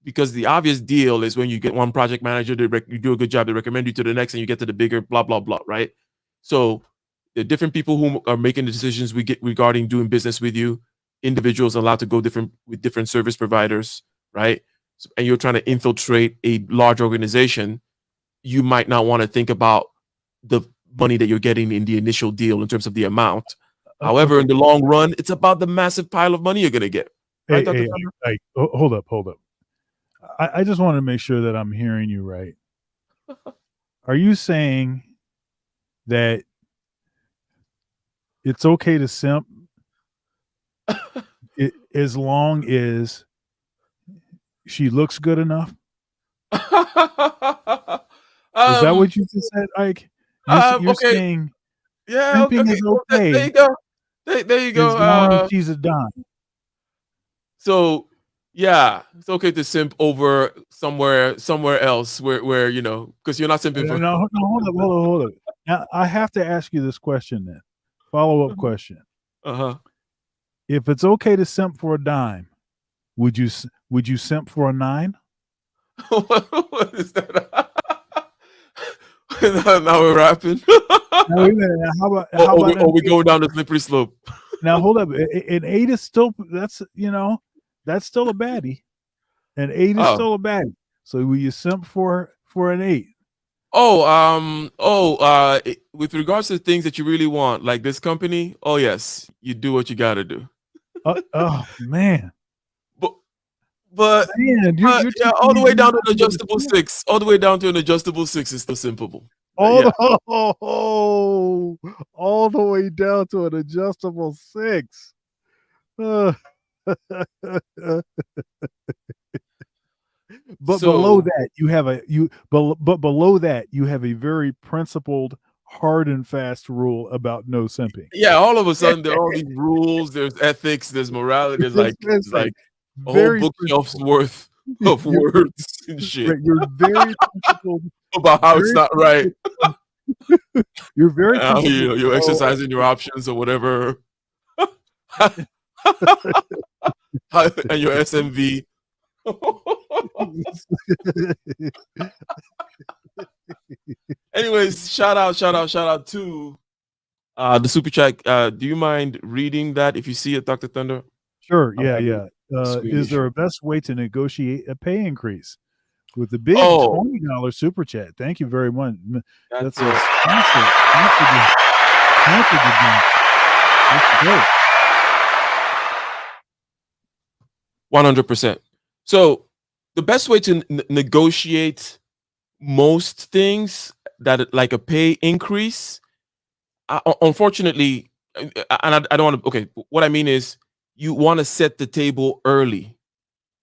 because the obvious deal is when you get one project manager, you do a good job, they recommend you to the next, and you get to the bigger blah, blah, blah, right? So the different people who are making the decisions we get regarding doing business with you, individuals allowed to go with different service providers, right? So, and you're trying to infiltrate a large organization, you might not want to think about the money that you're getting in the initial deal in terms of the amount. However, in the long run, it's about the massive pile of money you're going to get. Right, Hey, hold up. I just want to make sure that I'm hearing you right. Are you saying that it's okay to simp as long as she looks good enough? Is that what you just said, Ike? You're okay. saying simping is okay. There you go. There you go. As long as she's a dime. So it's okay to simp over somewhere else where because you're not simping for. No, hold up. Now I have to ask you this question then. Follow-up question. If it's okay to simp for a dime, would you simp for a 9? What is that? Now we're rapping. Now, wait a minute. How about we go down the slippery slope? Now hold up. An 8 is still that's still a baddie. An 8 is still a baddie. So will you simp for an 8? With regards to things that you really want, like this company, oh yes, you do what you got to do. Oh man. But man, all the way down to an adjustable 6. All the way down to an adjustable 6 is still simpable. All the way down to an adjustable 6. But below that you have a very principled, hard and fast rule about no simping. Yeah, all of a sudden there are all these rules, there's ethics, there's morality, there's like a whole bookshelf's worth of words and shit. You're very principled about how it's not right. You're very you're exercising your options or whatever. And your SMV. Anyways, shout out to the super chat. Do you mind reading that if you see it, Dr. Thunder? Sure. Yeah. Is there a best way to negotiate a pay increase? With the big $20 super chat. Thank you very much. That's a sponsor. Pampered the game. That's great. 100%. So the best way to negotiate most things that like a pay increase, unfortunately, and I don't want to. Okay, what I mean is you want to set the table early,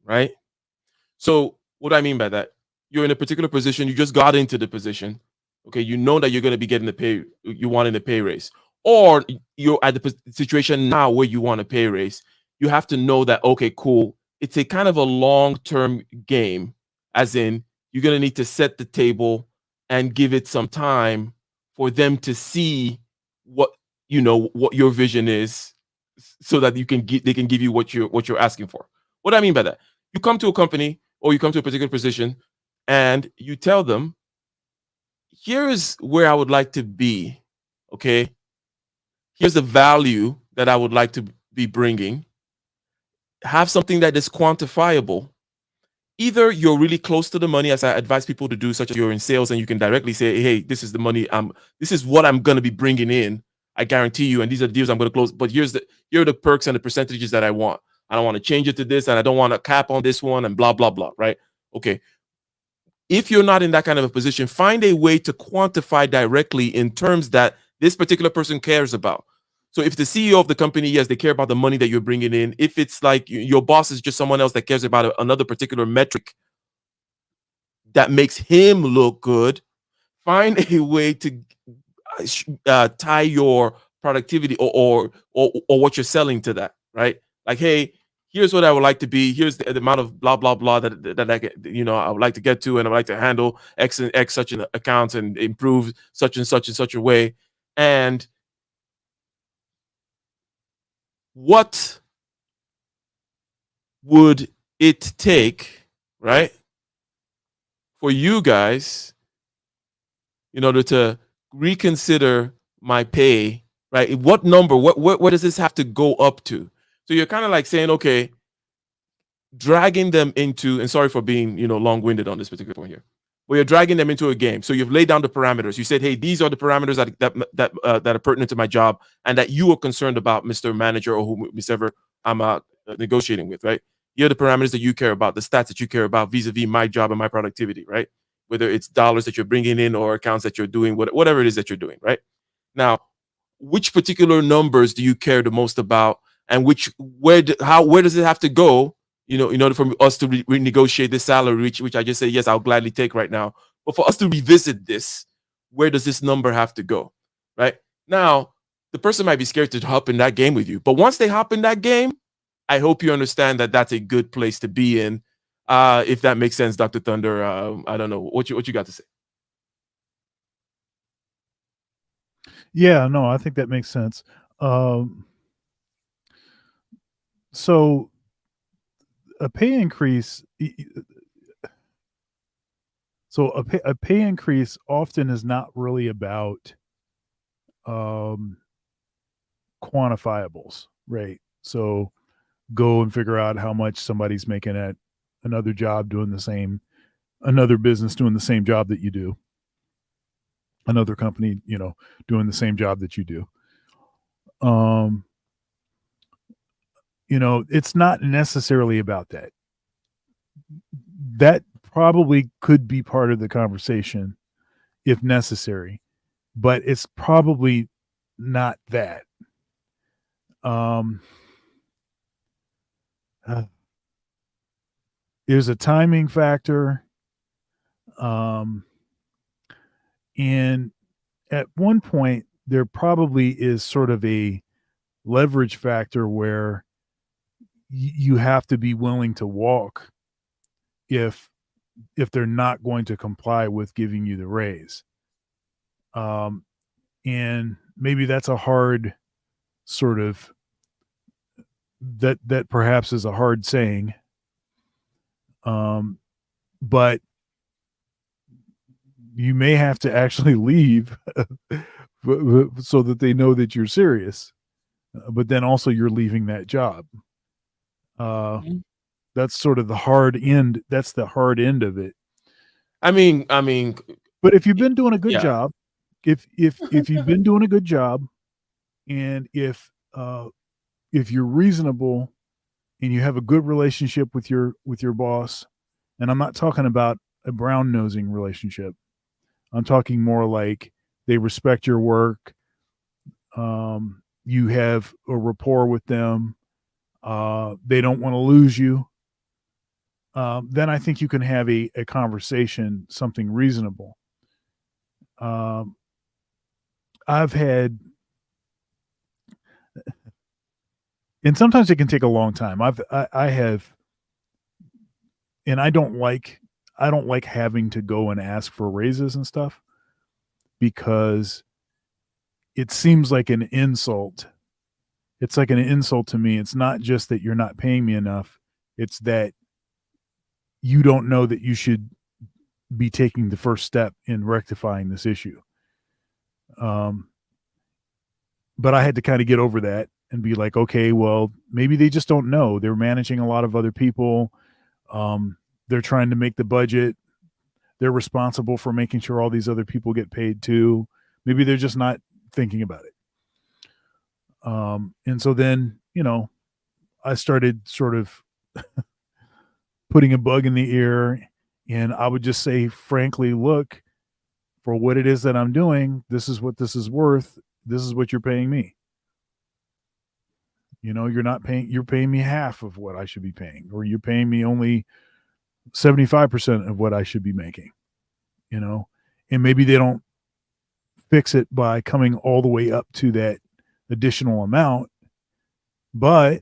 right? So what do I mean by that? You're in a particular position. You just got into the position. Okay, you know that you're going to be getting the pay. You wanting the pay raise, or you're at the situation now where you want a pay raise. You have to know that okay, cool. It's a kind of a long-term game, as in you're going to need to set the table and give it some time for them to see what what your vision is, so that they can give you what you're asking for. What do I mean by that? You come to a company or you come to a particular position and you tell them, here's where I would like to be. Okay. Here's the value that I would like to be bringing. Have something that is quantifiable. Either you're really close to the money, as I advise people to do, such as you're in sales and you can directly say, hey, this is the money. This is what I'm going to be bringing in. I guarantee you. And these are the deals I'm going to close. But here are the perks and the percentages that I want. I don't want to change it to this, and I don't want to cap on this one, and blah, blah, blah, right? Okay. If you're not in that kind of a position, find a way to quantify directly in terms that this particular person cares about. So if the CEO of the company, yes, they care about the money that you're bringing in. If it's like your boss is just someone else that cares about another particular metric that makes him look good, find a way to tie your productivity or what you're selling to that, right? Like, hey, here's what I would like to be. Here's the amount of blah blah blah that I get, I would like to get to, and I would like to handle X and X such an account and improve such and such in such a way. And what would it take, right, for you guys in order to reconsider my pay, right? What number, what does this have to go up to? So you're kind of like saying, okay, dragging them into, and sorry for being, long-winded on this particular point here, but you're dragging them into a game. So you've laid down the parameters. You said, hey, these are the parameters that are pertinent to my job and that you are concerned about, Mr. Manager, or whomever I'm negotiating with, right? Here are the parameters that you care about, the stats that you care about vis-a-vis my job and my productivity, right? Whether it's dollars that you're bringing in or accounts that you're doing, whatever it is that you're doing, right? Now, which particular numbers do you care the most about, and where does it have to go, in order for us to renegotiate this salary, which I just say, yes, I'll gladly take right now. But for us to revisit this, where does this number have to go, right? Now, the person might be scared to hop in that game with you, but once they hop in that game, I hope you understand that that's a good place to be in. If that makes sense, Dr. Thunder. I don't know what you got to say. Yeah, no, I think that makes sense. So a pay increase. So a pay increase often is not really about quantifiables, right? So go and figure out how much somebody's making at another job another business doing the same job that you do, another company, doing the same job that you do. It's not necessarily about that. That probably could be part of the conversation if necessary, but it's probably not that. There's a timing factor. And at one point, there probably is sort of a leverage factor where you have to be willing to walk if they're not going to comply with giving you the raise. And maybe that's a hard sort of that perhaps is a hard saying. But you may have to actually leave so that they know that you're serious. But then also you're leaving that job. That's sort of the hard end. That's the hard end of it. I mean, but if you've been doing a good job, if you've been doing a good job And if you're reasonable and you have a good relationship with your boss, and I'm not talking about a brown nosing relationship. I'm talking more like they respect your work. You have a rapport with them. They don't want to lose you. Then I think you can have a conversation, something reasonable. I've had, and sometimes it can take a long time. I have, and I don't like having to go and ask for raises and stuff, because it seems like an insult. It's like an insult to me. It's not just that you're not paying me enough. It's that you don't know that you should be taking the first step in rectifying this issue. But I had to kind of get over that and be like, okay, well, maybe they just don't know. They're managing a lot of other people. They're trying to make the budget. They're responsible for making sure all these other people get paid too. Maybe they're just not thinking about it. And so then, I started sort of putting a bug in the ear, and I would just say, frankly, look, for what it is that I'm doing, this is what this is worth. This is what you're paying me. You're paying me half of what I should be paying, or you're paying me only 75% of what I should be making, and maybe they don't fix it by coming all the way up to that additional amount, but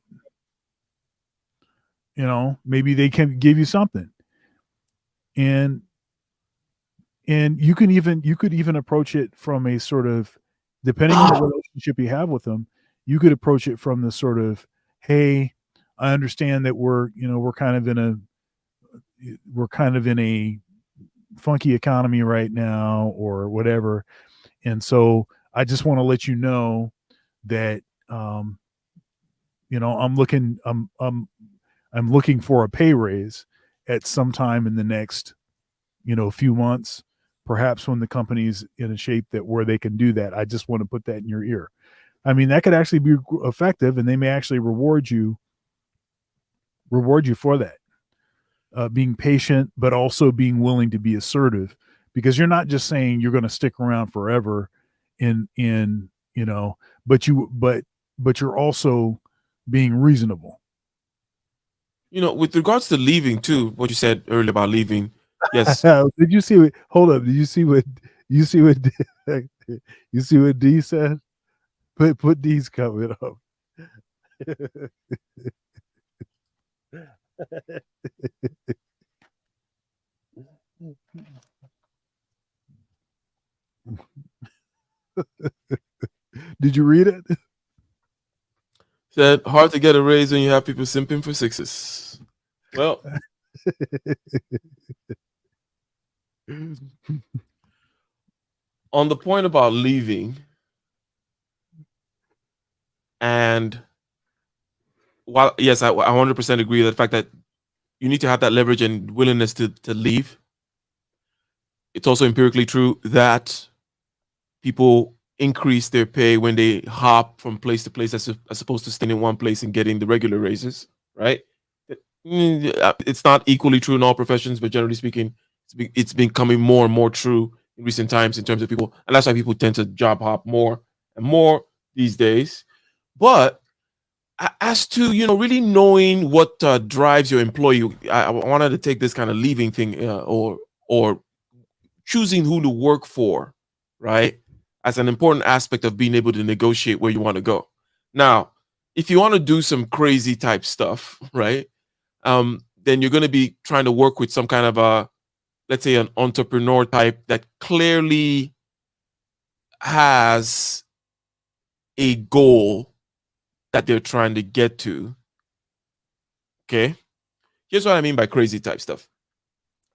maybe they can give you something. And you could even approach it from a sort of, depending on the relationship you have with them, you could approach it from the sort of, hey, I understand that we're kind of in a funky economy right now, or whatever. And so I just want to let you know that, I'm looking for a pay raise at some time in the next, few months, perhaps when the company's in a shape where they can do that. I just want to put that in your ear. I mean, that could actually be effective, and they may actually reward you for that. Being patient, but also being willing to be assertive, because you're not just saying you're going to stick around forever but you're also being reasonable. With regards to leaving too, what you said earlier about leaving. Yes. Did you see what, hold up. Did you see what D said? Put D's comment up. Did you read it? Said, hard to get a raise when you have people simping for sixes. Well, on the point about leaving, and while, yes, I 100% agree that the fact that you need to have that leverage and willingness to leave, it's also empirically true that people increase their pay when they hop from place to place, as opposed to staying in one place and getting the regular raises, right? It's not equally true in all professions, but generally speaking, it's becoming more and more true in recent times in terms of people, and that's why people tend to job hop more and more these days. But as to really knowing what drives your employee, I wanted to take this kind of leaving thing, or choosing who to work for, right, as an important aspect of being able to negotiate where you want to go. Now, if you want to do some crazy type stuff, right, then you're going to be trying to work with some kind of let's say, an entrepreneur type that clearly has a goal that they're trying to get to. Okay, here's what I mean by crazy type stuff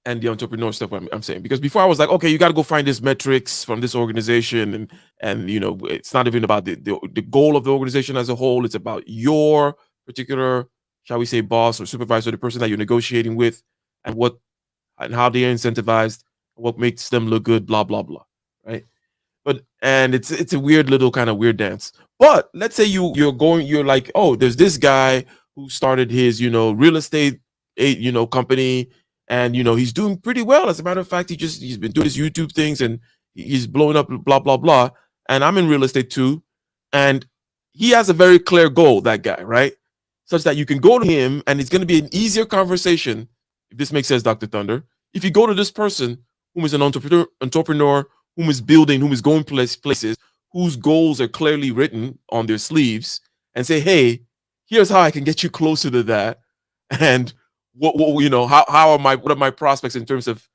and the entrepreneur stuff I'm saying, because before I was like, okay, you got to go find this metrics from this organization, and it's not even about the goal of the organization as a whole. It's about your particular, shall we say, boss or supervisor, the person that you're negotiating with, and how they are incentivized, what makes them look good, blah blah blah, right? and it's a weird little kind of weird dance. But let's say you're like, oh, there's this guy who started his real estate company, and he's doing pretty well. As a matter of fact, he's been doing his YouTube things, and he's blowing up, blah blah blah. And I'm in real estate too, and he has a very clear goal, that guy, right? Such that you can go to him, and it's going to be an easier conversation, if this makes sense, Dr. Thunder. If you go to this person whom is an entrepreneur, whom is building, whom is going places, whose goals are clearly written on their sleeves, and say, hey, here's how I can get you closer to that. And what what are my prospects in terms of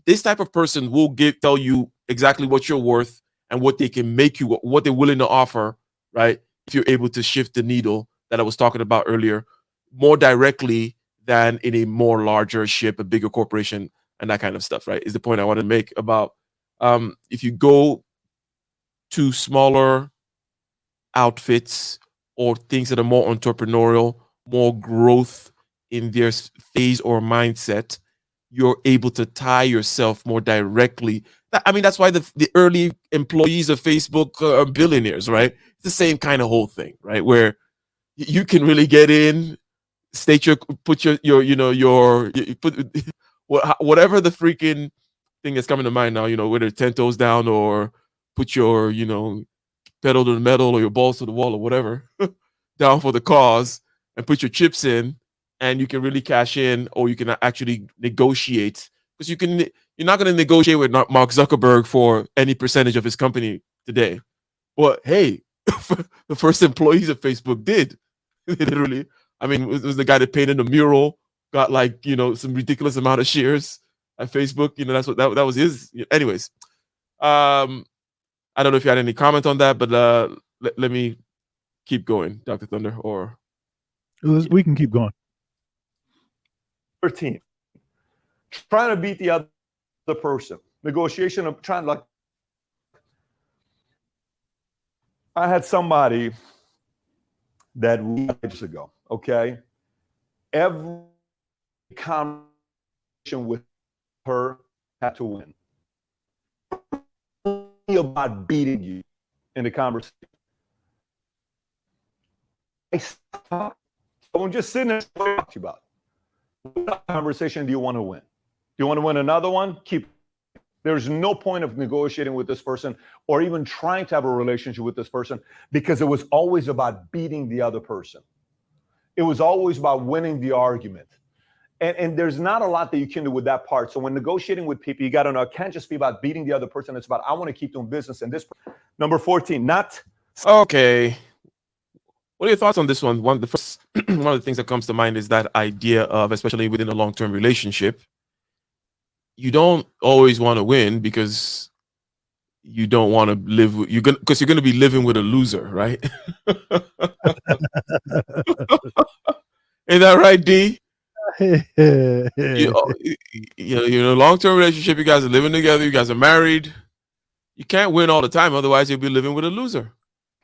this type of person will tell you exactly what you're worth and what they can make you, what they're willing to offer, right? If you're able to shift the needle that I was talking about earlier, more directly than in a more larger ship, a bigger corporation, and that kind of stuff, right? Is the point I want to make about if you go to smaller outfits or things that are more entrepreneurial, more growth in their phase or mindset, you're able to tie yourself more directly. I mean, that's why the early employees of Facebook are billionaires, right? It's the same kind of whole thing, right? Where you can really get in, put whatever the freaking thing that's coming to mind now, whether 10 toes down or put your, pedal to the metal or your balls to the wall or whatever down for the cause, and put your chips in, and you can really cash in, or you can actually negotiate, because you're not going to negotiate with Mark Zuckerberg for any percentage of his company today. But hey, the first employees of Facebook did. Literally. I mean, it was the guy that painted a mural, got some ridiculous amount of shares at Facebook. That's what that was his. Anyways, I don't know if you had any comment on that, but let me keep going, Dr. Thunder, or we can keep going. 13. Trying to beat the other person. Negotiation of trying to I had somebody that years ago, okay? Every conversation with her had to win. About beating you in the conversation. I'm just sitting there talking about. What conversation do you want to win? Do you want to win another one? Keep. There's no point of negotiating with this person or even trying to have a relationship with this person, because it was always about beating the other person. It was always about winning the argument. And there's not a lot that you can do with that part. So when negotiating with people, you got to know, it can't just be about beating the other person. It's about, I want to keep doing business. And this number 14, not. Okay. What are your thoughts on this one? One of the things that comes to mind is that idea of, especially within a long-term relationship, you don't always want to win, because you don't want to live with, you're going to be living with a loser, right? Ain't that right, D? You're in a long-term relationship. You guys are living together. You guys are married. You can't win all the time. Otherwise, you'll be living with a loser.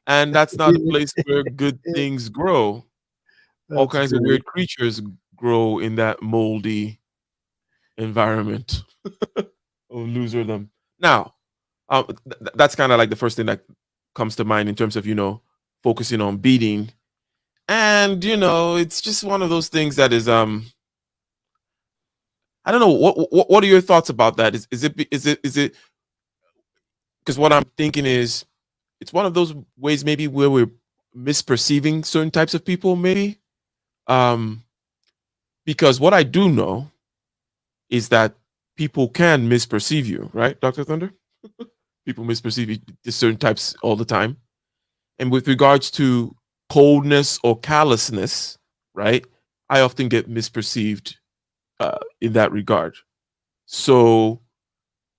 And that's not a place where good things grow. All kinds of weird creatures grow in that moldy environment of loserdom. Now, that's kind of like the first thing that comes to mind in terms of, focusing on beating. And, it's just one of those things that is, I don't know. What are your thoughts about that? Is it because what I'm thinking is it's one of those ways maybe where we're misperceiving certain types of people, maybe. Because what I do know is that people can misperceive you, right, Dr. Thunder? People misperceive you, certain types all the time. And with regards to coldness or callousness, right, I often get misperceived in that regard. So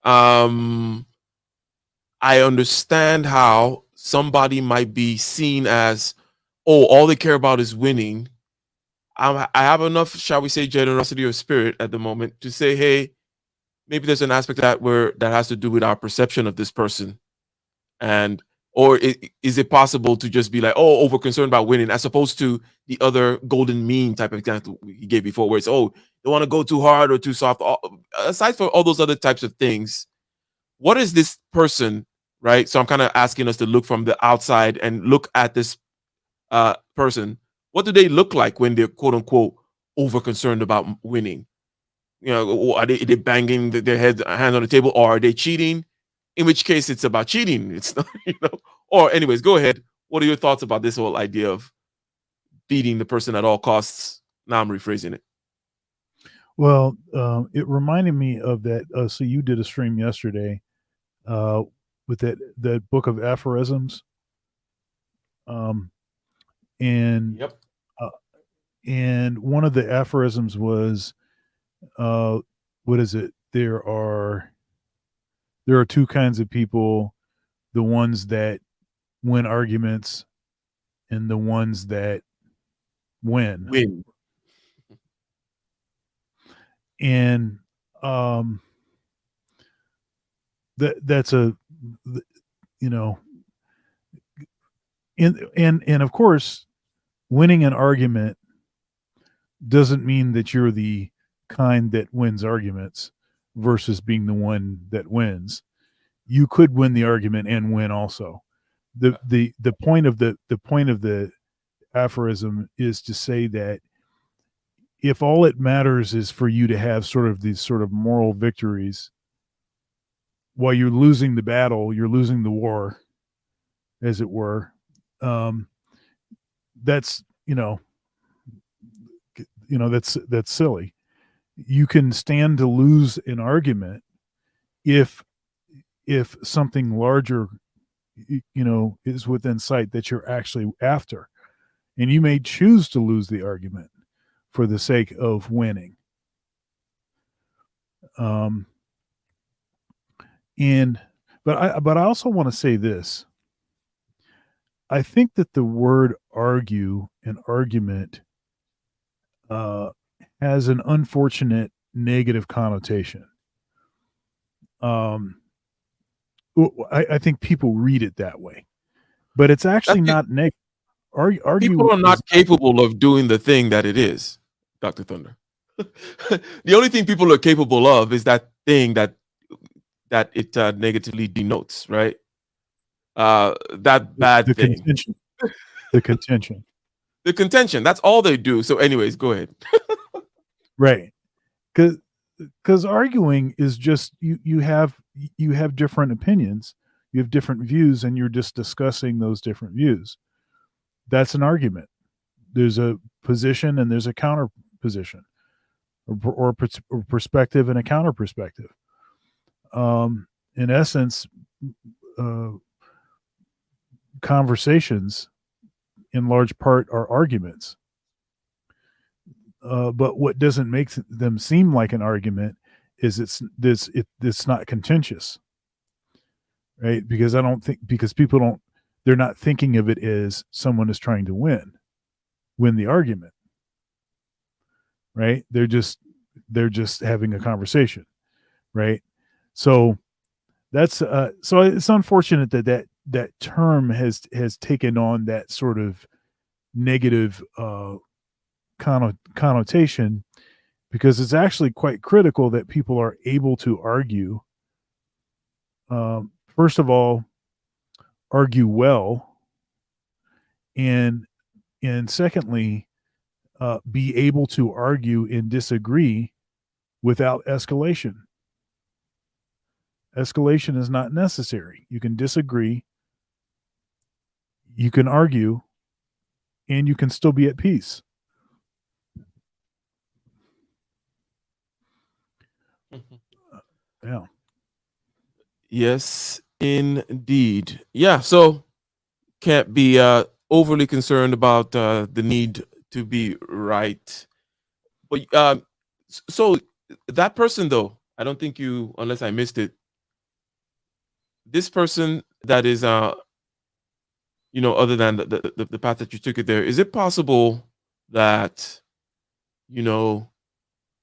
I understand how somebody might be seen as, oh, all they care about is winning. I have enough, shall we say, generosity or spirit at the moment to say, hey, maybe there's an aspect of that that has to do with our perception of this person. Or is it possible to just be like, oh, over concerned about winning, as opposed to the other golden mean type of example he gave before, where it's, oh, they want to go too hard or too soft. Aside from all those other types of things, what is this person right? So I'm kind of asking us to look from the outside and look at this person. What do they look like when they're quote unquote over concerned about winning? You know, are they banging their hand on the table, or are they cheating? In which case, it's about cheating. It's not, you know. Or, anyways, go ahead. What are your thoughts about this whole idea of beating the person at all costs? Now I'm rephrasing it. Well, it reminded me of that. So you did a stream yesterday with that book of aphorisms, and Yep. And one of the aphorisms was, what is it? There are two kinds of people: the ones that win arguments, and the ones that win. And that's a, you know, and of course, winning an argument doesn't mean that you're the kind that wins arguments versus being the one that wins. You could win the argument and win also. The point of the aphorism is to say that if all it matters is for you to have sort of these sort of moral victories, while you're losing the battle, you're losing the war, as it were. That's that's silly. You can stand to lose an argument if something larger, is within sight that you're actually after, and you may choose to lose the argument for the sake of winning. But I also want to say this. I think that the word argue and argument has an unfortunate negative connotation. I think people read it that way, but it's actually not negative. People are not capable of doing the thing that it is, Dr. Thunder. The only thing people are capable of is that thing that it negatively denotes, right? That bad thing. Contention. The contention. The contention. That's all they do. So, anyways, go ahead. Right. Because arguing is just you have different opinions, you have different views, and you're just discussing those different views. That's an argument. There's a position and there's a counter position, or perspective and a counter perspective. In essence, conversations in large part are arguments. But what doesn't make them seem like an argument is it's not contentious, right? Because they're not thinking of it as someone is trying to win the argument, right? They're just having a conversation, right? So that's so it's unfortunate that term has taken on that sort of negative connotation, because it's actually quite critical that people are able to argue. First of all, argue well, and secondly, be able to argue and disagree without escalation. Escalation is not necessary. You can disagree, you can argue, and you can still be at peace. Yeah. Yes, indeed. Yeah. So can't be overly concerned about the need to be right. But so that person, though, I don't think you, unless I missed it, this person that is other than the path that you took it there, is it possible that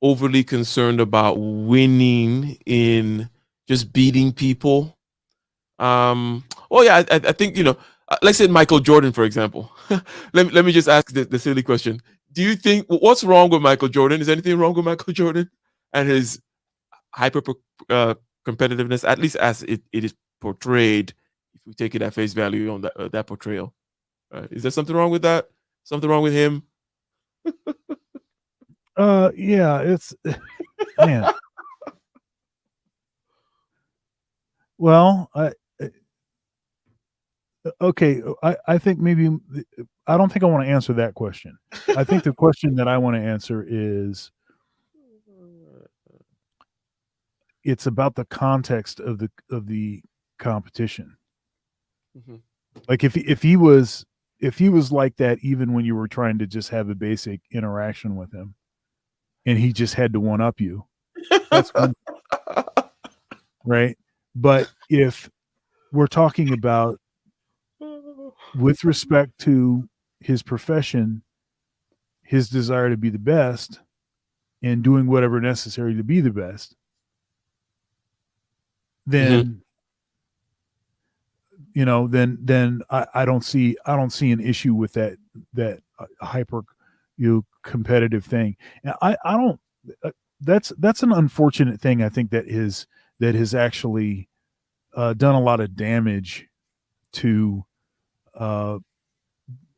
overly concerned about winning in just beating people? I think let's say Michael Jordan, for example. let me just ask the silly question. Do you think, what's wrong with Michael Jordan? Is anything wrong with Michael Jordan and his hyper competitiveness, at least as it is portrayed we take it at face value on that portrayal. Is there something wrong with that? Something wrong with him? Yeah, it's man. Well, okay. I think maybe I don't think I want to answer that question. I think the question that I want to answer is it's about the context of the competition. Mm-hmm. Like if he was like that even when you were trying to just have a basic interaction with him and he just had to one up you, that's one thing, right? But if we're talking about with respect to his profession, his desire to be the best and doing whatever necessary to be the best, then you know, then I don't see an issue with that hyper competitive thing. And I don't that's an unfortunate thing. I think that has actually done a lot of damage to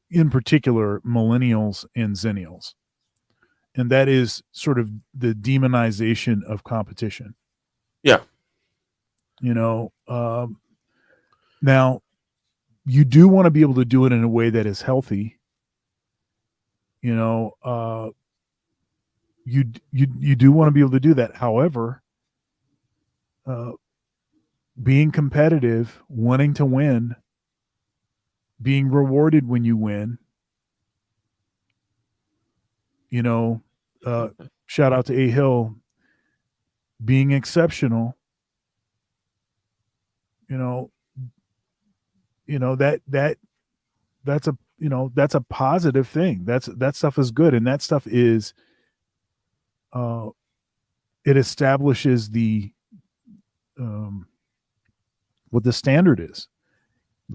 in particular millennials and zennials, and that is sort of the demonization of competition. Yeah. You know, now you do want to be able to do it in a way that is healthy. You know, you do want to be able to do that. However, being competitive, wanting to win, being rewarded when you win, you know, shout out to A Hill, being exceptional, you know, that's a positive thing. That stuff is good. And that stuff is, it establishes the, what the standard is,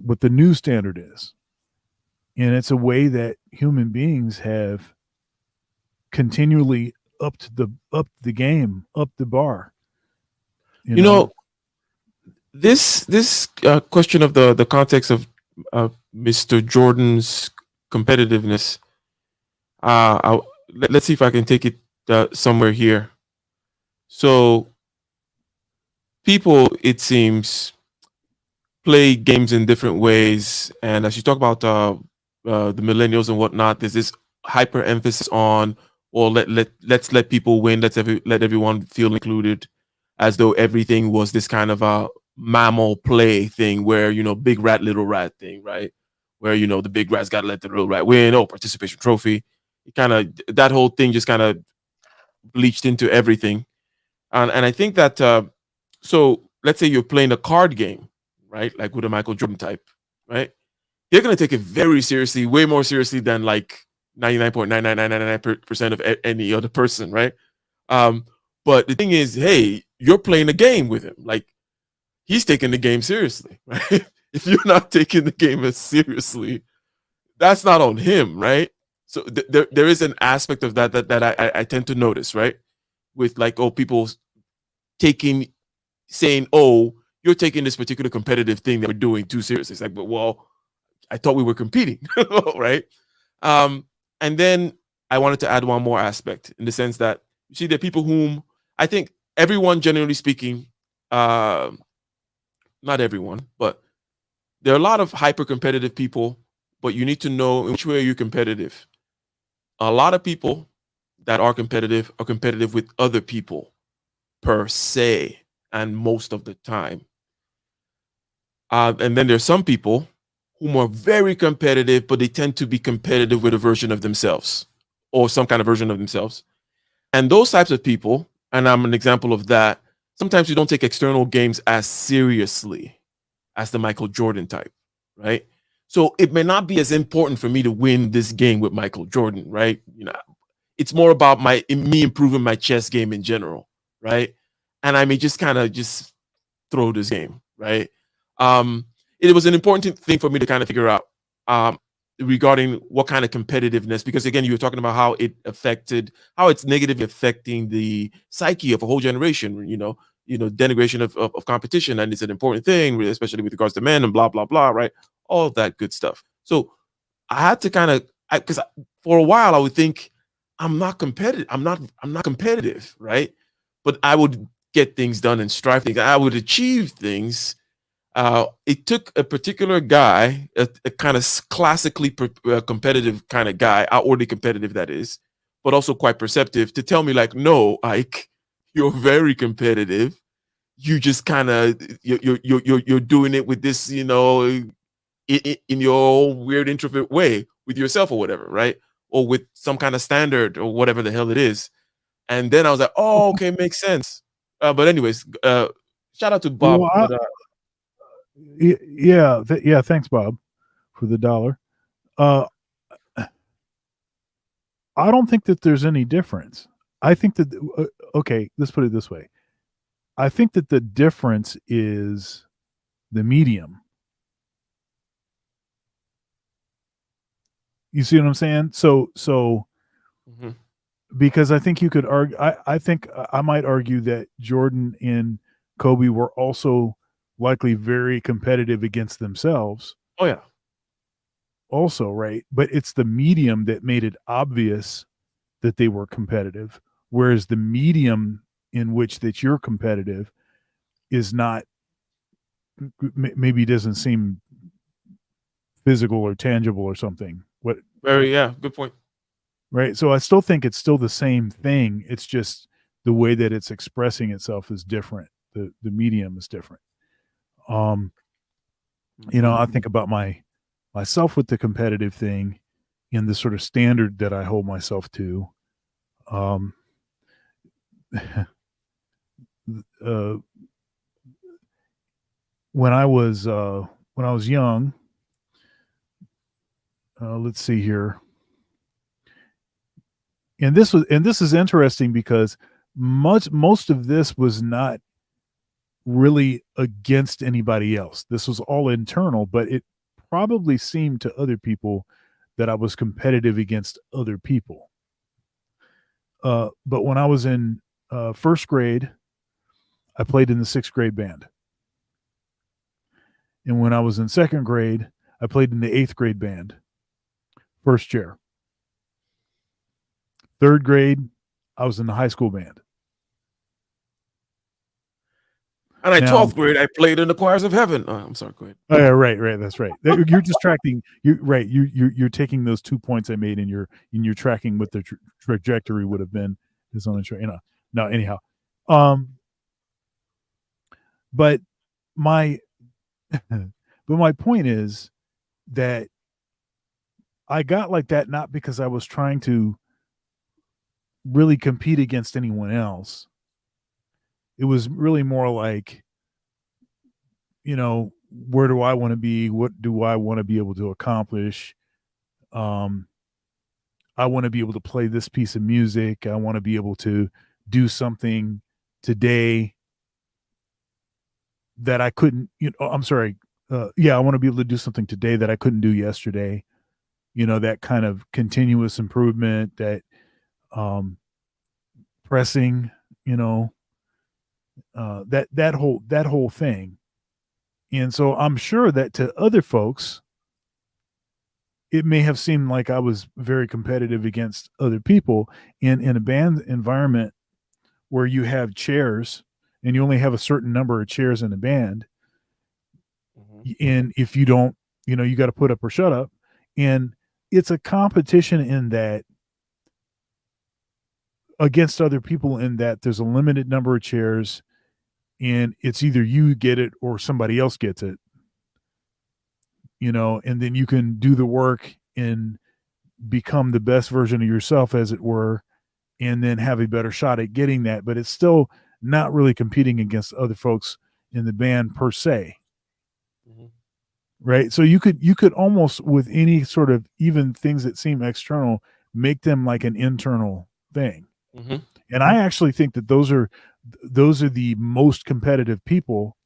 what the new standard is. And it's a way that human beings have continually upped the game, up the bar. You know, this question of the context of Mr. Jordan's competitiveness. Let's see if I can take it somewhere here. So, people, it seems, play games in different ways, and as you talk about the millennials and whatnot, there's this hyper emphasis on, or let's let people win, let everyone feel included, as though everything was this kind of a mammal play thing where, you know, big rat, little rat thing, right? Where, you know, the big rat's got to let the little rat win. Oh, participation trophy. That whole thing just kind of bleached into everything. And I think that, so let's say you're playing a card game, right? Like with a Michael Jordan type, right? They're going to take it very seriously, way more seriously than like 99.99999% of any other person, right? But the thing is, hey, you're playing a game with him. Like, he's taking the game seriously, right? If you're not taking the game as seriously, that's not on him, right? So there is an aspect of that I tend to notice, right? With like, oh, people saying, oh, you're taking this particular competitive thing that we're doing too seriously. It's like, but well, I thought we were competing, right? And then I wanted to add one more aspect in the sense that you see there are people whom I think everyone, generally speaking, not everyone, but there are a lot of hyper competitive people, but you need to know in which way you're competitive. A lot of people that are competitive with other people per se, and most of the time. And then there's some people who are very competitive, but they tend to be competitive with a version of themselves or some kind of version of themselves. And those types of people, and I'm an example of that, sometimes you don't take external games as seriously as the Michael Jordan type, right? So it may not be as important for me to win this game with Michael Jordan, right? You know, it's more about me improving my chess game in general, right? And I may just kind of just throw this game, right? It was an important thing for me to kind of figure out regarding what kind of competitiveness, because again, you were talking about how it's negatively affecting the psyche of a whole generation, you know, denigration of competition, and it's an important thing, especially with regards to men and blah blah blah, right? All that good stuff. So I had to kind of, because for a while I would think I'm not competitive. I'm not competitive, right? But I would get things done and strive things. I would achieve things. It took a particular guy, a kind of classically competitive kind of guy, outwardly competitive that is, but also quite perceptive, to tell me like, no, Ike, you're very competitive. You just kind of you're doing it with this, in your weird introvert way with yourself or whatever, right? Or with some kind of standard or whatever the hell it is. And then I was like, oh, okay, makes sense. But anyways, shout out to Bob. Well, yeah. Thanks, Bob, for the $1. I don't think that there's any difference. I think that okay, let's put it this way. I think that the difference is the medium. You see what I'm saying? So Mhm. because I think you could argue, I think I might argue that Jordan and Kobe were also likely very competitive against themselves. Oh yeah. Also, right? But it's the medium that made it obvious that they were competitive, whereas the medium in which that you're competitive is not, maybe doesn't seem physical or tangible or something. What? Good point. Right. So I still think it's still the same thing. It's just the way that it's expressing itself is different. The medium is different. I think about myself with the competitive thing and the sort of standard that I hold myself to. When I was young, let's see here. And this is interesting because most of this was not really against anybody else. This was all internal, but it probably seemed to other people that I was competitive against other people. But when I was in first grade, I played in the 6th grade band. And when I was in 2nd grade, I played in the 8th grade band, first chair. 3rd grade, I was in the high school band. And in 12th grade, I played in the choirs of heaven. Oh, I'm sorry, go ahead. Oh, yeah, right. That's right. You're just tracking. You're right. You're taking those 2 points I made, and you're tracking what the trajectory would have been. Is on the train. No, anyhow. But my point is that I got like that not because I was trying to really compete against anyone else. It was really more like, where do I want to be? What do I want to be able to accomplish? I want to be able to play this piece of music. I want to be able to do something today that I couldn't, I'm sorry. I want to be able to do something today that I couldn't do yesterday. That kind of continuous improvement, that pressing, that whole thing. And so I'm sure that to other folks, it may have seemed like I was very competitive against other people in a band environment where you have chairs and you only have a certain number of chairs in a band. Mm-hmm. And if you don't, you got to put up or shut up. And it's a competition in that against other people, in that there's a limited number of chairs and it's either you get it or somebody else gets it, and then you can do the work and become the best version of yourself, as it were, and then have a better shot at getting that. But it's still not really competing against other folks in the band per se. Mm-hmm. Right. So you could almost, with any sort of even things that seem external, make them like an internal thing. Mm-hmm. And I actually think that those are the most competitive people,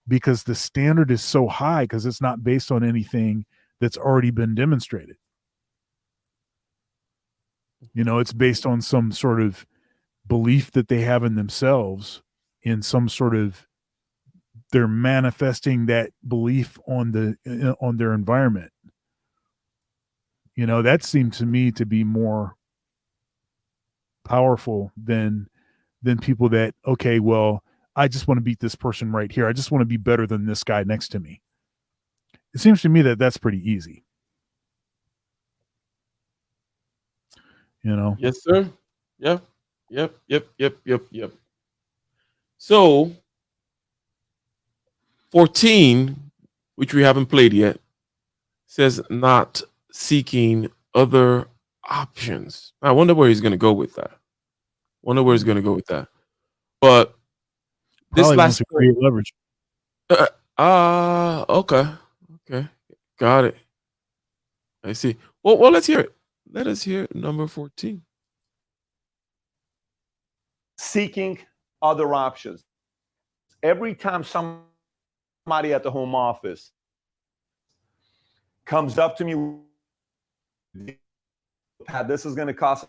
because the standard is so high, because it's not based on anything that's already been demonstrated. It's based on some sort of belief that they have in themselves, in some sort of, they're manifesting that belief on their environment. That seemed to me to be more powerful than people that, okay, well, I just want to beat this person right here. I just want to be better than this guy next to me. It seems to me that that's pretty easy. Yes, sir. Yep. So 14, which we haven't played yet, says not seeking other options. I wonder where he's going to go with that. But this Probably wants last to create leverage. okay. Got it. I see. Well, let's hear it. Let us hear number 14. Seeking other options. Every time somebody at the home office comes up to me, Pat, this is going to cost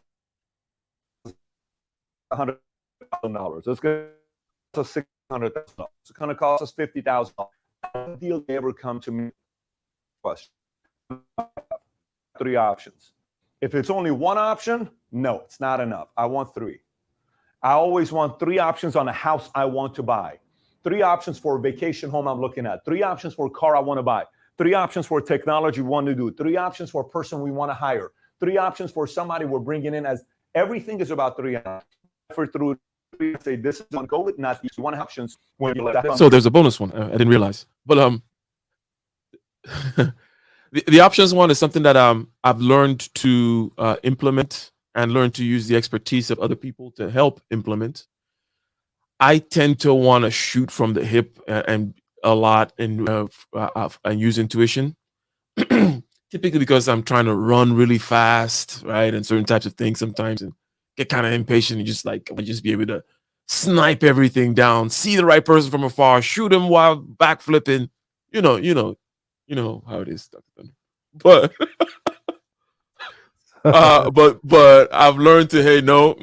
$100,000. It's going to cost us $600,000. It's going to cost us $50,000. No deal ever come to me. Question. 3 options. If it's only one option, no, it's not enough. I want 3. I always want 3 options on a house I want to buy. 3 options for a vacation home I'm looking at. 3 options for a car I want to buy. 3 options for technology we want to do. 3 options for a person we want to hire. 3 options for somebody we're bringing in. As everything is about 3 options. For through 3, say this is one, go with not these 1 options. When you let that so there's a bonus one. I didn't realize, but the options one is something that I've learned to implement and learn to use the expertise of other people to help implement. I tend to want to shoot from the hip and a lot and use intuition, typically because I'm trying to run really fast, right? And certain types of things sometimes, and get kind of impatient and just be able to snipe everything down, see the right person from afar, shoot him while backflipping. You know how it is, Dr. Thunder. But but I've learned to, hey, no,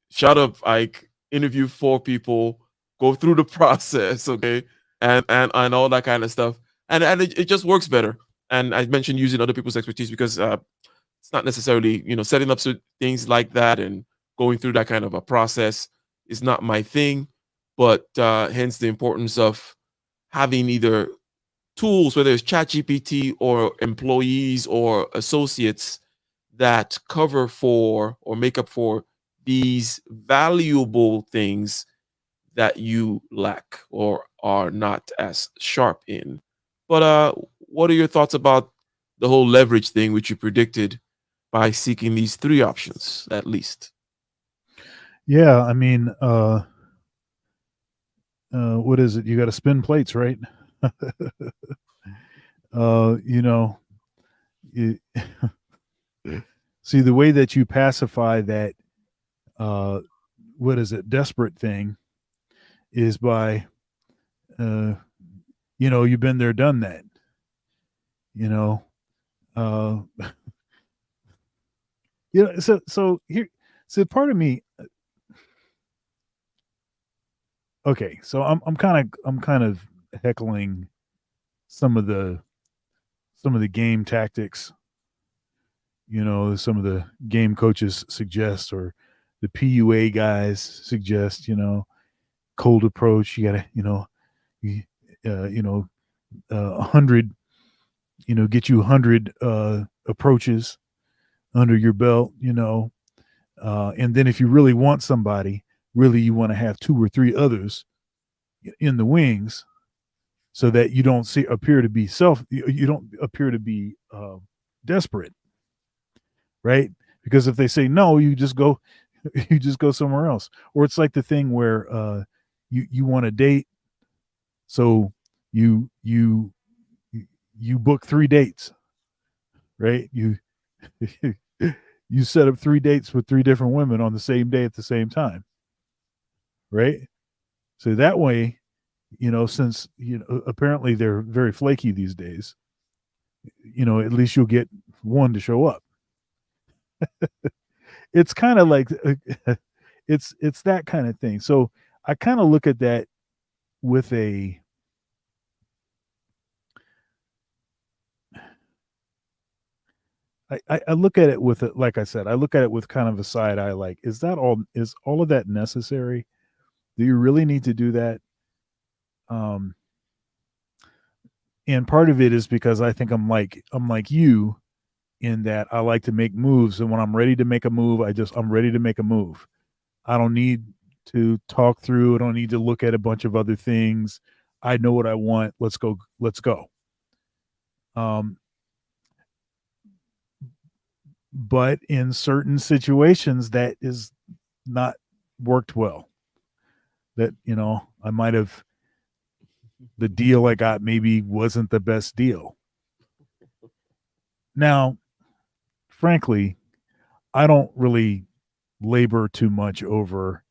shut up, Ike. Interview 4 people, go through the process, okay, and all that kind of stuff, and it just works better. And I mentioned using other people's expertise because it's not necessarily setting up things like that and going through that kind of a process is not my thing. But hence the importance of having either tools, whether it's ChatGPT or employees or associates, that cover for or make up for these valuable things that you lack or are not as sharp in. But what are your thoughts about the whole leverage thing, which you predicted by seeking these 3 options at least? Yeah, I mean, what is it? You got to spin plates, right? See, the way that you pacify that, desperate thing, is by, you've been there, done that. So here, so part of me. Okay, so I'm kind of heckling some of the game tactics, some of the game coaches suggest, or the PUA guys suggest, cold approach. You gotta, 100, get you 100 approaches under your belt, and then if you really want somebody, really you want to have 2 or 3 others in the wings, so that you don't appear to be desperate, right? Because if they say no, you just go somewhere else. Or it's like the thing where you want to date, so you book 3 dates, right? You set up 3 dates with 3 different women on the same day at the same time, right? So that way, since apparently they're very flaky these days, at least you'll get one to show up. It's kind of like it's that kind of thing. So I kind of look at that with a I look at it with it, like I said, I look at it with kind of a side eye, like, is all of that necessary? Do you really need to do that? Um, and part of it is because I think I'm like you in that I like to make moves, and when I'm ready to make a move, I'm ready to make a move. I don't need to talk through. I don't need to look at a bunch of other things. I know what I want. Let's go. Let's go. But in certain situations, that is not worked well. That, I might have, the deal I got maybe wasn't the best deal. Now, frankly, I don't really labor too much over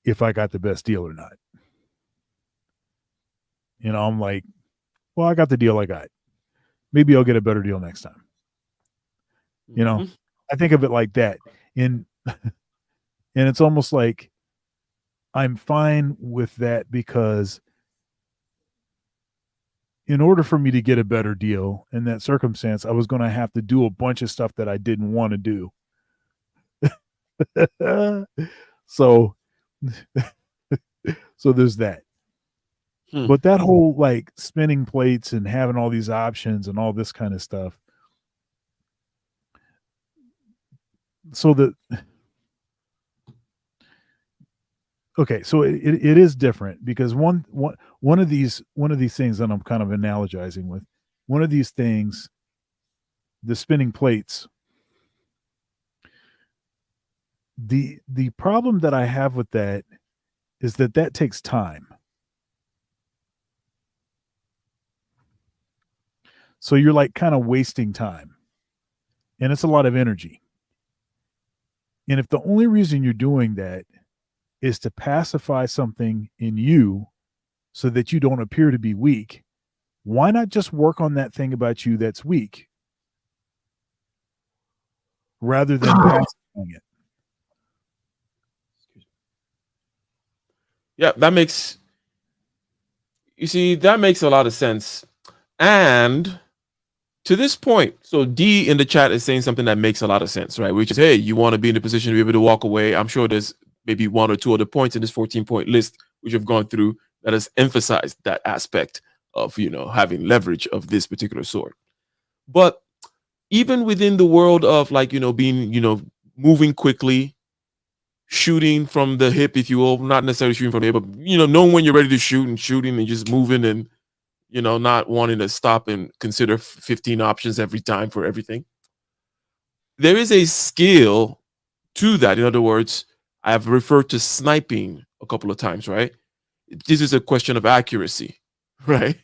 if I got the best deal or not. I'm like, well, I got the deal I got. Maybe I'll get a better deal next time. I think of it like that. And it's almost like I'm fine with that, because in order for me to get a better deal in that circumstance, I was going to have to do a bunch of stuff that I didn't want to do. So there's that. But that whole like spinning plates and having all these options and all this kind of stuff. So it is different, because one of these things that I'm kind of analogizing with, one of these things, the spinning plates, the problem that I have with that is that takes time. So you're like kind of wasting time, and it's a lot of energy. And if the only reason you're doing that is to pacify something in you so that you don't appear to be weak, why not just work on that thing about you that's weak rather than pacifying it? Yeah, that makes a lot of sense. And to this point, so D in the chat is saying something that makes a lot of sense, right? Which is, hey, you want to be in a position to be able to walk away. I'm sure there's maybe one or two other points in this 14-point list which have gone through that has emphasized that aspect of, having leverage of this particular sort. But even within the world of like, being, moving quickly, shooting from the hip, if you will, not necessarily shooting from the hip, but, knowing when you're ready to shoot and shooting and just moving and, not wanting to stop and consider 15 options every time for everything. There is a skill to that. In other words, I have referred to sniping a couple of times, right? This is a question of accuracy, right?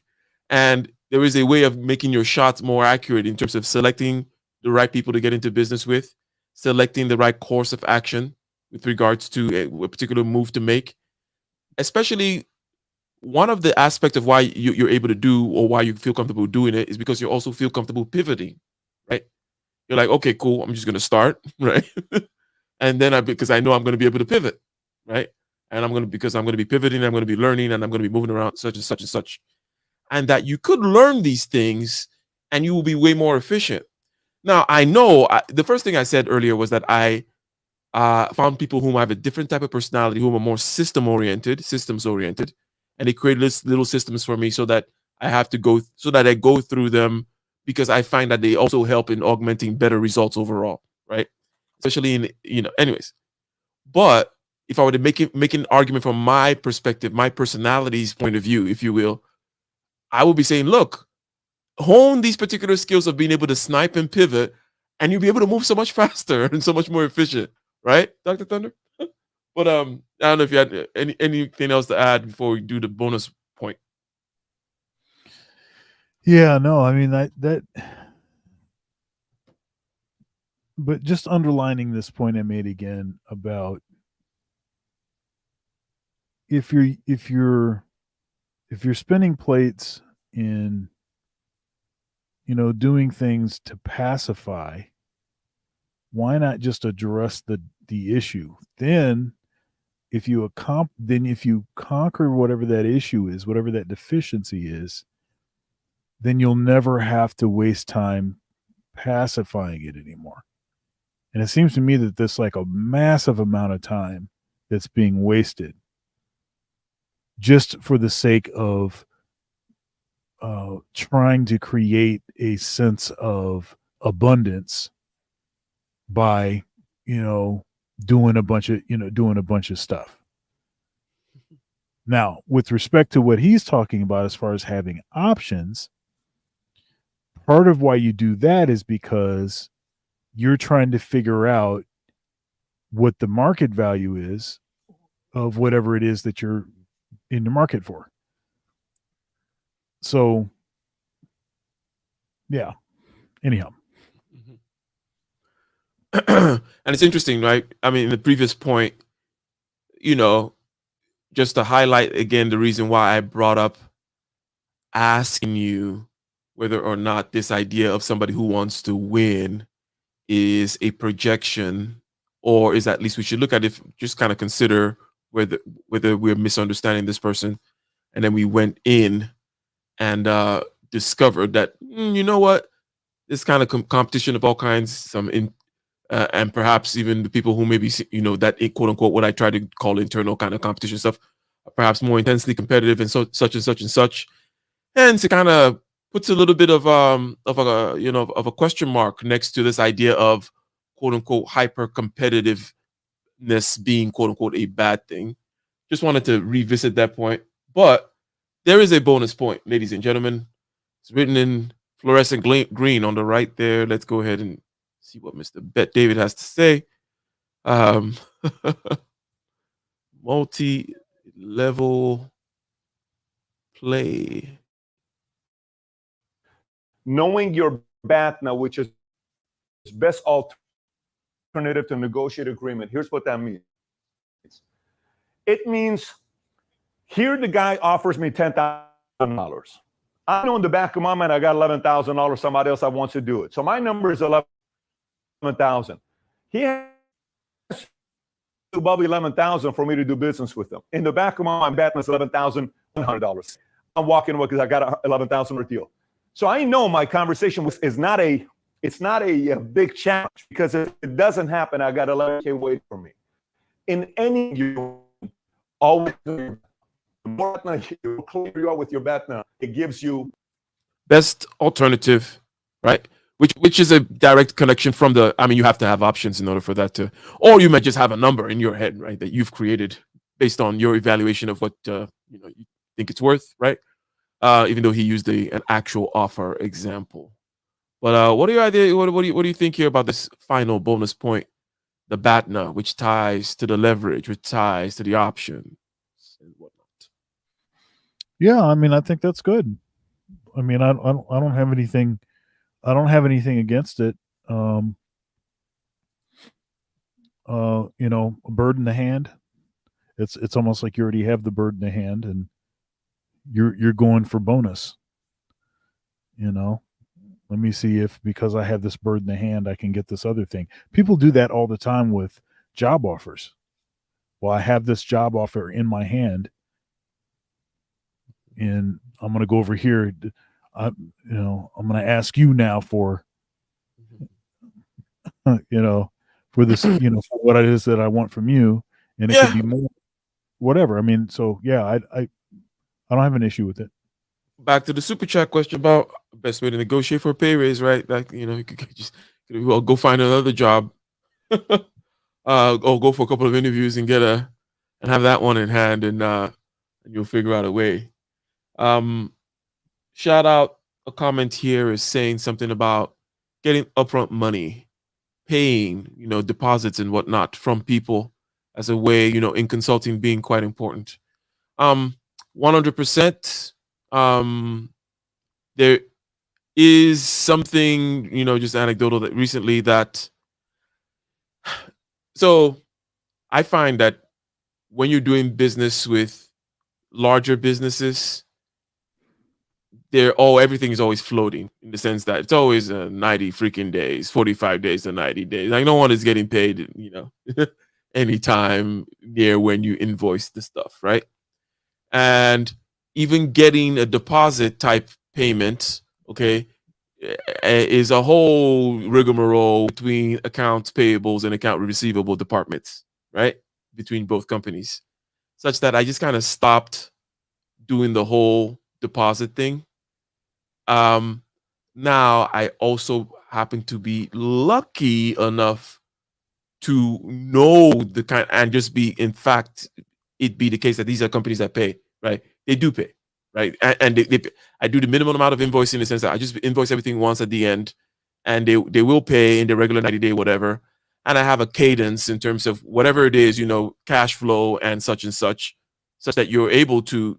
And there is a way of making your shots more accurate in terms of selecting the right people to get into business with, selecting the right course of action with regards to a particular move to make. Especially one of the aspects of why you're able to do, or why you feel comfortable doing it, is because you also feel comfortable pivoting, right? You're like, okay, cool, I'm just going to start, right? And then because I know I'm going to be able to pivot, right? And because I'm going to be pivoting, I'm going to be learning, and I'm going to be moving around such and such and such. And that you could learn these things and you will be way more efficient. Now, I know the first thing I said earlier was that I found people whom have a different type of personality, whom are more systems oriented, and they create little systems for me so that I go through them, because I find that they also help in augmenting better results overall, right? Especially anyways. But if I were to make an argument from my perspective, my personality's point of view, if you will, I would be saying, look, hone these particular skills of being able to snipe and pivot, and you'll be able to move so much faster and so much more efficient, right, Dr. Thunder? But I don't know if you had anything else to add before we do the bonus point. Yeah, no, I mean that but just underlining this point I made again about if you're spinning plates in doing things to pacify, why not just address the issue? Then if you conquer whatever that issue is, whatever that deficiency is, then you'll never have to waste time pacifying it anymore. And it seems to me that there's like a massive amount of time that's being wasted just for the sake of trying to create a sense of abundance by, doing a bunch of stuff. Now, with respect to what he's talking about as far as having options, part of why you do that is because you're trying to figure out what the market value is of whatever it is that you're in the market for. So, yeah. Anyhow. And it's interesting, right? I mean, in the previous point, just to highlight again the reason why I brought up asking you whether or not this idea of somebody who wants to win is a projection, or is at least we should look at it, just kind of consider whether we're misunderstanding this person. And then we went in and discovered that, you know what, this kind of competition of all kinds, and perhaps even the people who maybe, that quote unquote, what I try to call internal kind of competition stuff, perhaps more intensely competitive and such and such and such. And it kind of puts a little bit of a question mark next to this idea of quote unquote hyper competitiveness being quote unquote a bad thing. Just wanted to revisit that point. But there is a bonus point, ladies and gentlemen. It's written in fluorescent green on the right there. Let's go ahead and see what Mr. Bet David has to say. Multi-level play. Knowing your BATNA, which is best alternative to negotiate agreement. Here's what that means. It means here the guy offers me $10,000. I know in the back of my mind I got $11,000. Somebody else wants to do it. So my number is 11,000. He has above 11,000 for me to do business with them. In the back of my mind, BATNA is $11,100. I'm walking away because I got a $11,000 deal. So I know my conversation it's not a big challenge, because if it doesn't happen, I got $11K waiting for me. In any year, always the more clear you are with your BATNA, it gives you best alternative, right? Which is a direct connection from you have to have options in order for that to, or you might just have a number in your head, right, that you've created based on your evaluation of what you think it's worth, right? Even though he used an actual offer example. But what are your ideas? What do you think here about this final bonus point, the BATNA, which ties to the leverage, which ties to the option and whatnot? Yeah, I mean, I think that's good. I mean, I don't have anything. I don't have anything against it. A bird in the hand. It's almost like you already have the bird in the hand, and you're going for bonus. Let me see if, because I have this bird in the hand, I can get this other thing. People do that all the time with job offers. Well, I have this job offer in my hand, and I'm going to go over here. I'm going to ask you now for, for this, for what it is that I want from you, and it could be more, whatever. I mean, so yeah, I don't have an issue with it. Back to the super chat question about best way to negotiate for a pay raise, right? Like, you could just go find another job, or go for a couple of interviews and have that one in hand, and you'll figure out a way. Shout out, a comment here is saying something about getting upfront money, paying, deposits and whatnot from people as a way, in consulting being quite important. 100%. There is something, just anecdotal that recently so I find that when you're doing business with larger businesses, everything is always floating, in the sense that it's always 90 freaking days, 45 days to 90 days. Like, no one is getting paid, anytime near when you invoice the stuff, right? And even getting a deposit type payment, okay, is a whole rigmarole between accounts payables and account receivable departments, right? Between both companies, such that I just kind of stopped doing the whole deposit thing. Now I also happen to be lucky enough to know the kind and just be, in fact, it be the case that these are companies that pay, right? They do pay, right? And I do the minimum amount of invoicing in the sense that I just invoice everything once at the end, and they will pay in the regular 90-day whatever. And I have a cadence in terms of whatever it is, cash flow and such, such that you're able to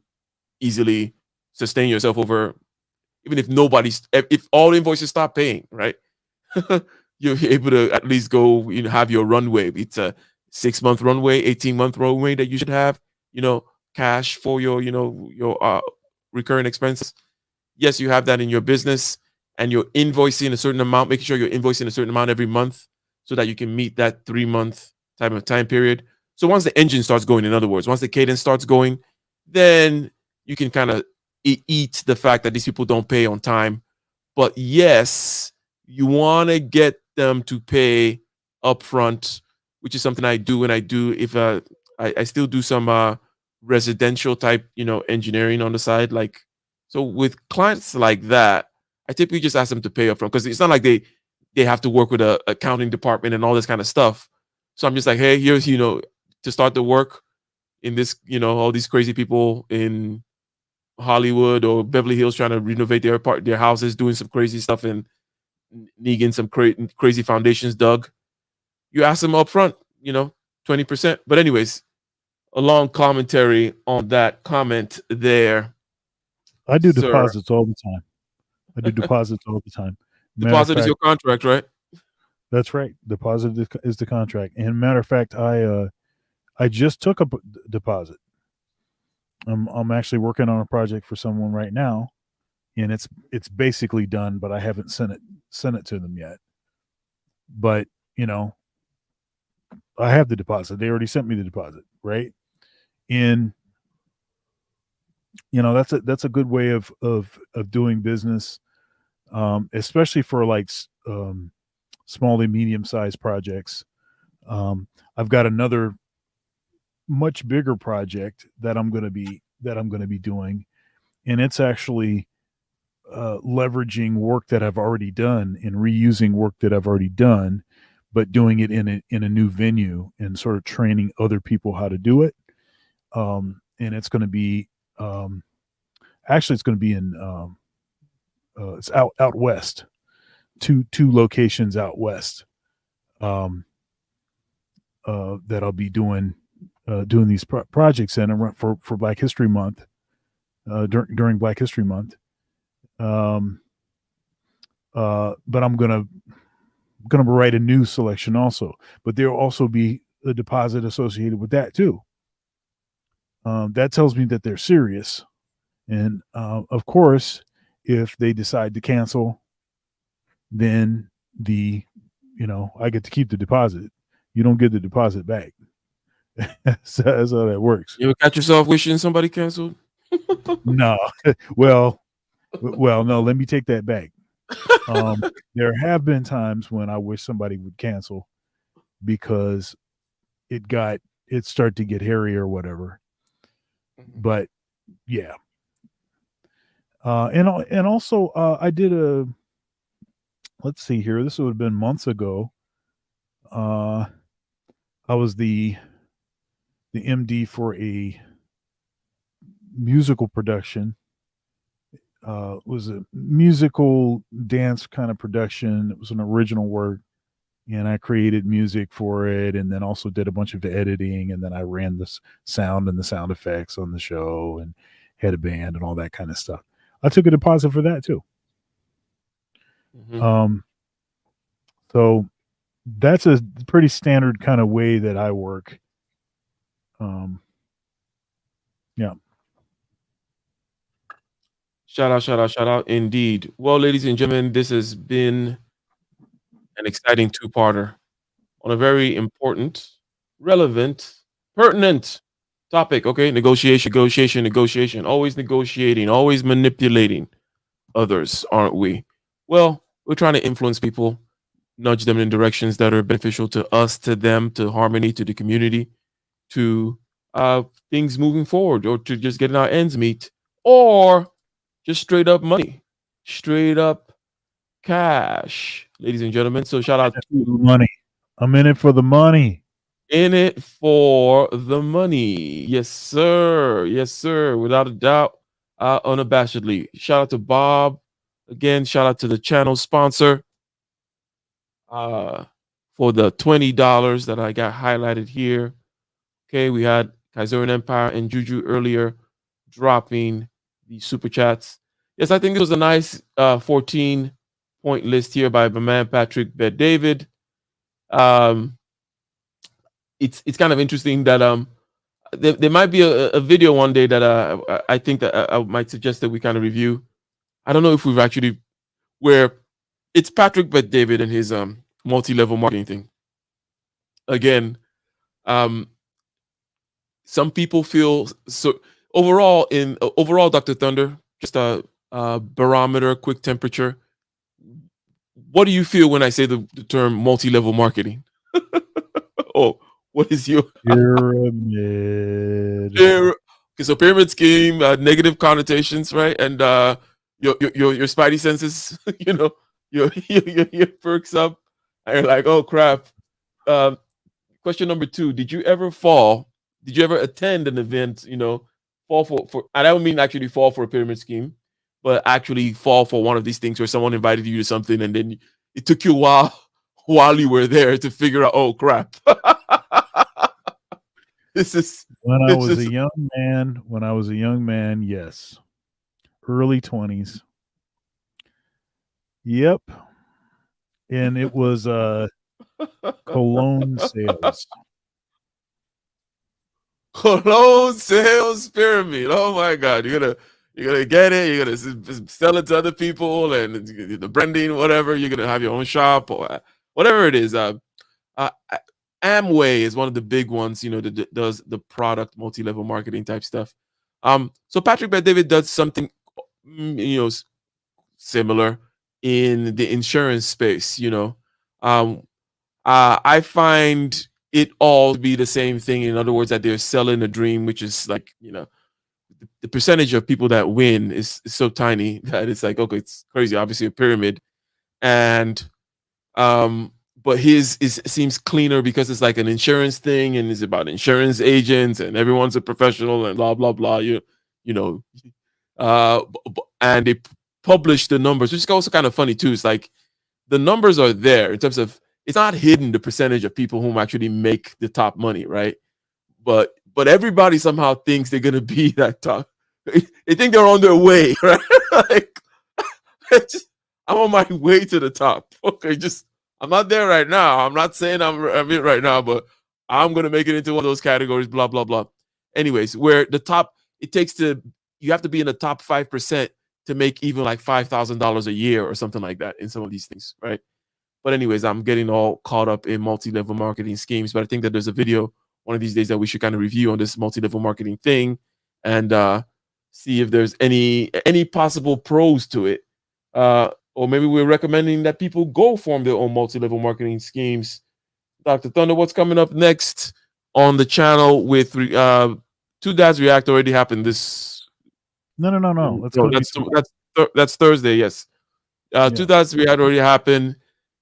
easily sustain yourself over, even if all invoices stop paying, right? You're able to at least go, have your runway. It's a 6-month runway, 18-month runway that you should have, cash for your, your recurring expenses. Yes, you have that in your business, and you're invoicing a certain amount, making sure you're invoicing a certain amount every month so that you can meet that 3-month time period. So once the engine starts going, in other words, once the cadence starts going, then you can kind of eat the fact that these people don't pay on time. But yes, you want to get them to pay upfront, which is something I do. And I do, if I still do some residential type, engineering on the side. Like, so with clients like that, I typically just ask them to pay upfront, because it's not like they have to work with a accounting department and all this kind of stuff. So I'm just like, hey, here's, to start the work in this, all these crazy people in Hollywood or Beverly Hills trying to renovate their houses, doing some crazy stuff, and needing some crazy foundations dug. You ask them up front, 20%. But anyways, a long commentary on that comment there. I do Sir. deposits all the time. I do deposits all the time. Deposit is your contract, right? That's right. Deposit is the contract. And matter of fact, I just took a deposit. I'm actually working on a project for someone right now, and it's basically done, but I haven't sent it to them yet. But I have the deposit. They already sent me the deposit, right? And that's a good way of doing business, especially for like small to medium sized projects. I've got another much bigger project that I'm going to be doing, and it's actually leveraging work that I've already done and reusing work that I've already done, but doing it in a new venue and sort of training other people how to do it. And it's going to be actually it's going to be in it's out west, two locations out west, that I'll be doing these projects in for Black History Month, during Black History Month. But I'm gonna write a new selection also, but there'll also be a deposit associated with that too. That tells me that they're serious, and of course, if they decide to cancel, then I get to keep the deposit. You don't get the deposit back. So that's how that works. You ever catch yourself wishing somebody canceled? No. Well, no, let me take that back. There have been times when I wish somebody would cancel because it started to get hairy or whatever. But yeah. And also I did let's see here. This would have been months ago. I was the MD for a musical production. Was a musical dance kind of production. It was an original work, and I created music for it, and then also did a bunch of editing, and then I ran the sound and the sound effects on the show, and had a band and all that kind of stuff. I took a deposit for that too. Mm-hmm. So that's a pretty standard kind of way that I work. Yeah. Shout out. Indeed. Well, ladies and gentlemen, this has been an exciting two-parter on a very important relevant, pertinent topic. Okay, negotiation. Always negotiating, always manipulating others, aren't we? Well, we're trying to influence people, nudge them in directions that are beneficial to us, to them, to harmony, to the community, to things moving forward, or to just getting our ends meet, or just straight up money, straight up cash, ladies and gentlemen. So shout out to Money. I'm in it for the money. In It for the Money. Yes, sir. Yes, sir. Without a doubt, unabashedly. Shout out to Bob. Again, shout out to the channel sponsor for the $20 that I got highlighted here. Okay, we had Kaiser Empire and Juju earlier dropping the super chats. Yes, I think it was a nice 14-point list here by my man Patrick Bet David. It's kind of interesting that there might be a video one day that I think that I might suggest that we kind of review. I don't know if we've actually where it's Patrick Bet David and his multi-level marketing thing. Again, some people feel so overall Dr. Thunder, just a barometer, quick temperature. What do you feel when I say the term multi-level marketing? Oh, what is your pyramid? Okay, so pyramid scheme, negative connotations, right? And your spidey senses, you know, your perks up, and you're like, oh crap. Question number 2: did you ever fall? Did you ever attend an event? You know, fall for? I don't mean actually fall for a pyramid scheme, but actually fall for one of these things where someone invited you to something, and then it took you a while you were there to figure out, oh crap. When I was a young man, yes. Early 20s. Yep. And it was cologne sales. Cologne sales pyramid. Oh my God. You're gonna get it, you're gonna sell it to other people, and the branding, whatever, you're gonna have your own shop or whatever it is. Amway is one of the big ones, you know, that does the product multi-level marketing type stuff. So Patrick Bet David does something, you know, similar in the insurance space. You know, I find it all to be the same thing. In other words, that they're selling a dream, which is like, you know, the percentage of people that win is so tiny that it's like, okay, it's crazy. Obviously, a pyramid, and but his seems cleaner because it's like an insurance thing, and it's about insurance agents, and everyone's a professional, and blah blah blah. You know, and they publish the numbers, which is also kind of funny too. It's like the numbers are there in terms of it's not hidden the percentage of people who actually make the top money, right? But everybody somehow thinks they're gonna be that top. They think they're on their way, right? Like, I'm on my way to the top. Okay, I'm not there right now. I'm not saying I'm it right now, but I'm gonna make it into one of those categories. Blah blah blah. Anyways, where the top, you have to be in the top 5% to make even like $5,000 a year or something like that in some of these things, right? But anyways, I'm getting all caught up in multi-level marketing schemes. But I think that there's a video one of these days that we should kind of review on this multi-level marketing thing, and see if there's any possible pros to it. Or maybe we're recommending that people go form their own multi-level marketing schemes. Dr. Thunder, what's coming up next on the channel with Two Dads React already happened this. No. That's Thursday. Yes. Two Dads React already happened.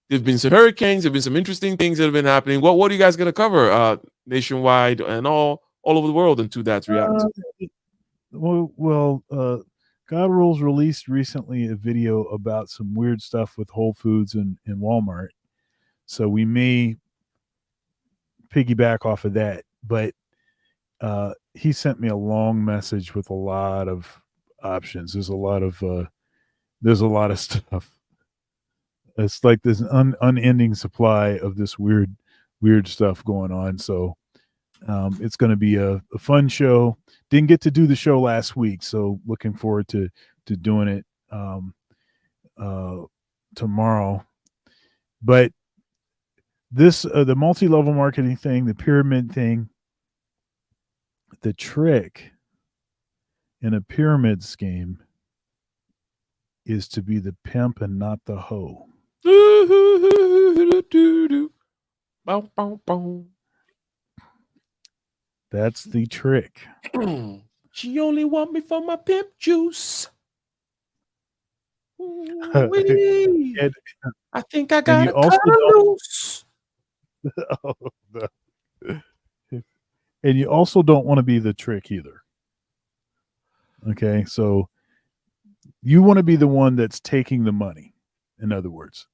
There've been some hurricanes. There've been some interesting things that have been happening. What are you guys going to cover nationwide and all over the world in Two Dads React? God Rules released recently a video about some weird stuff with Whole Foods and Walmart. So we may piggyback off of that. But he sent me a long message with a lot of options. There's a lot of stuff. It's like there's an unending supply of this weird stuff going on. So it's going to be a fun show. Didn't get to do the show last week, so looking forward to doing it tomorrow. But this the multi-level marketing thing, the pyramid thing, the trick in a pyramid scheme is to be the pimp and not the hoe. Bow, bow, bow. That's the trick. She only want me for my pimp juice. Ooh-wee. And- I think I and got you it also cut don't- loose. Oh, no. And you also don't want to be the trick either. Okay, so you want to be the one that's taking the money, in other words.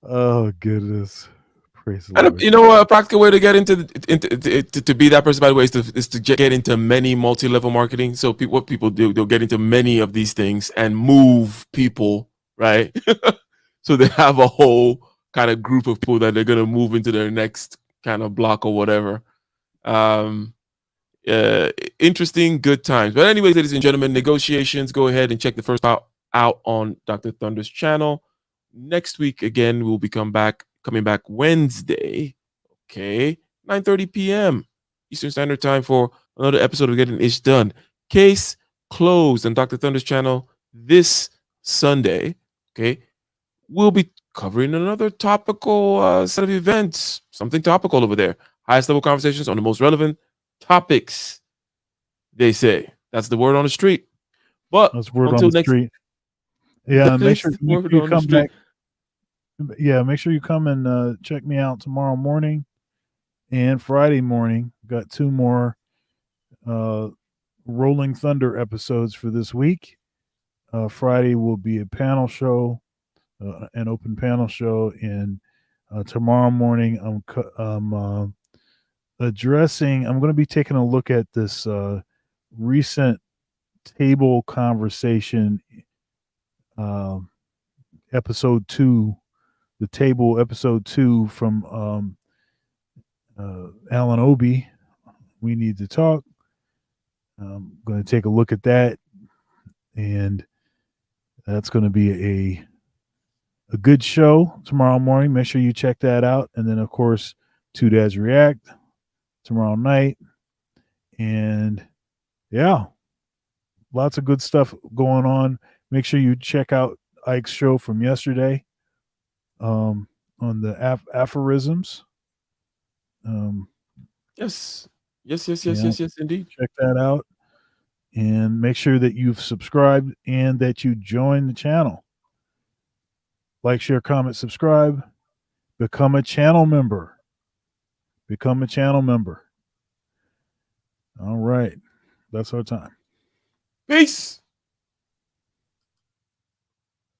Oh goodness. Praise the And Lord. you know, a practical way to get into to be that person, by the way, is to get into many multi-level marketing. So what people do, they'll get into many of these things and move people, right? So they have a whole kind of group of people that they're gonna move into their next kind of block or whatever. Interesting, good times. But anyways, ladies and gentlemen, negotiations. Go ahead and check the first out on Dr. Thunder's channel. Next week again, we'll be coming back Wednesday. Okay, 9:30 p.m. Eastern Standard Time for another episode of Getting Ish Done. Case closed on Dr. Thunder's channel this Sunday. Okay, we'll be covering another topical set of events. Something topical over there. Highest level conversations on the most relevant topics. They say that's the word on the street. But That's word until on the next street. Yeah, and make sure That's the word you on the come street. back. Yeah, make sure you come and check me out tomorrow morning and Friday morning. Got 2 more Rolling Thunder episodes for this week. Friday will be a panel show, an open panel show, and tomorrow morning I'm going to be taking a look at this recent table conversation, episode 2, the table episode 2 from Alan Obi. We Need to Talk. I'm going to take a look at that, and that's going to be a good show tomorrow morning. Make sure you check that out. And then, of course, Two Dads React tomorrow night. And yeah, lots of good stuff going on. Make sure you check out Ike's show from yesterday on the aphorisms. Yes, indeed. Check that out. And make sure that you've subscribed and that you join the channel. Like, share, comment, subscribe. Become a channel member. Become a channel member. All right. That's our time. Peace.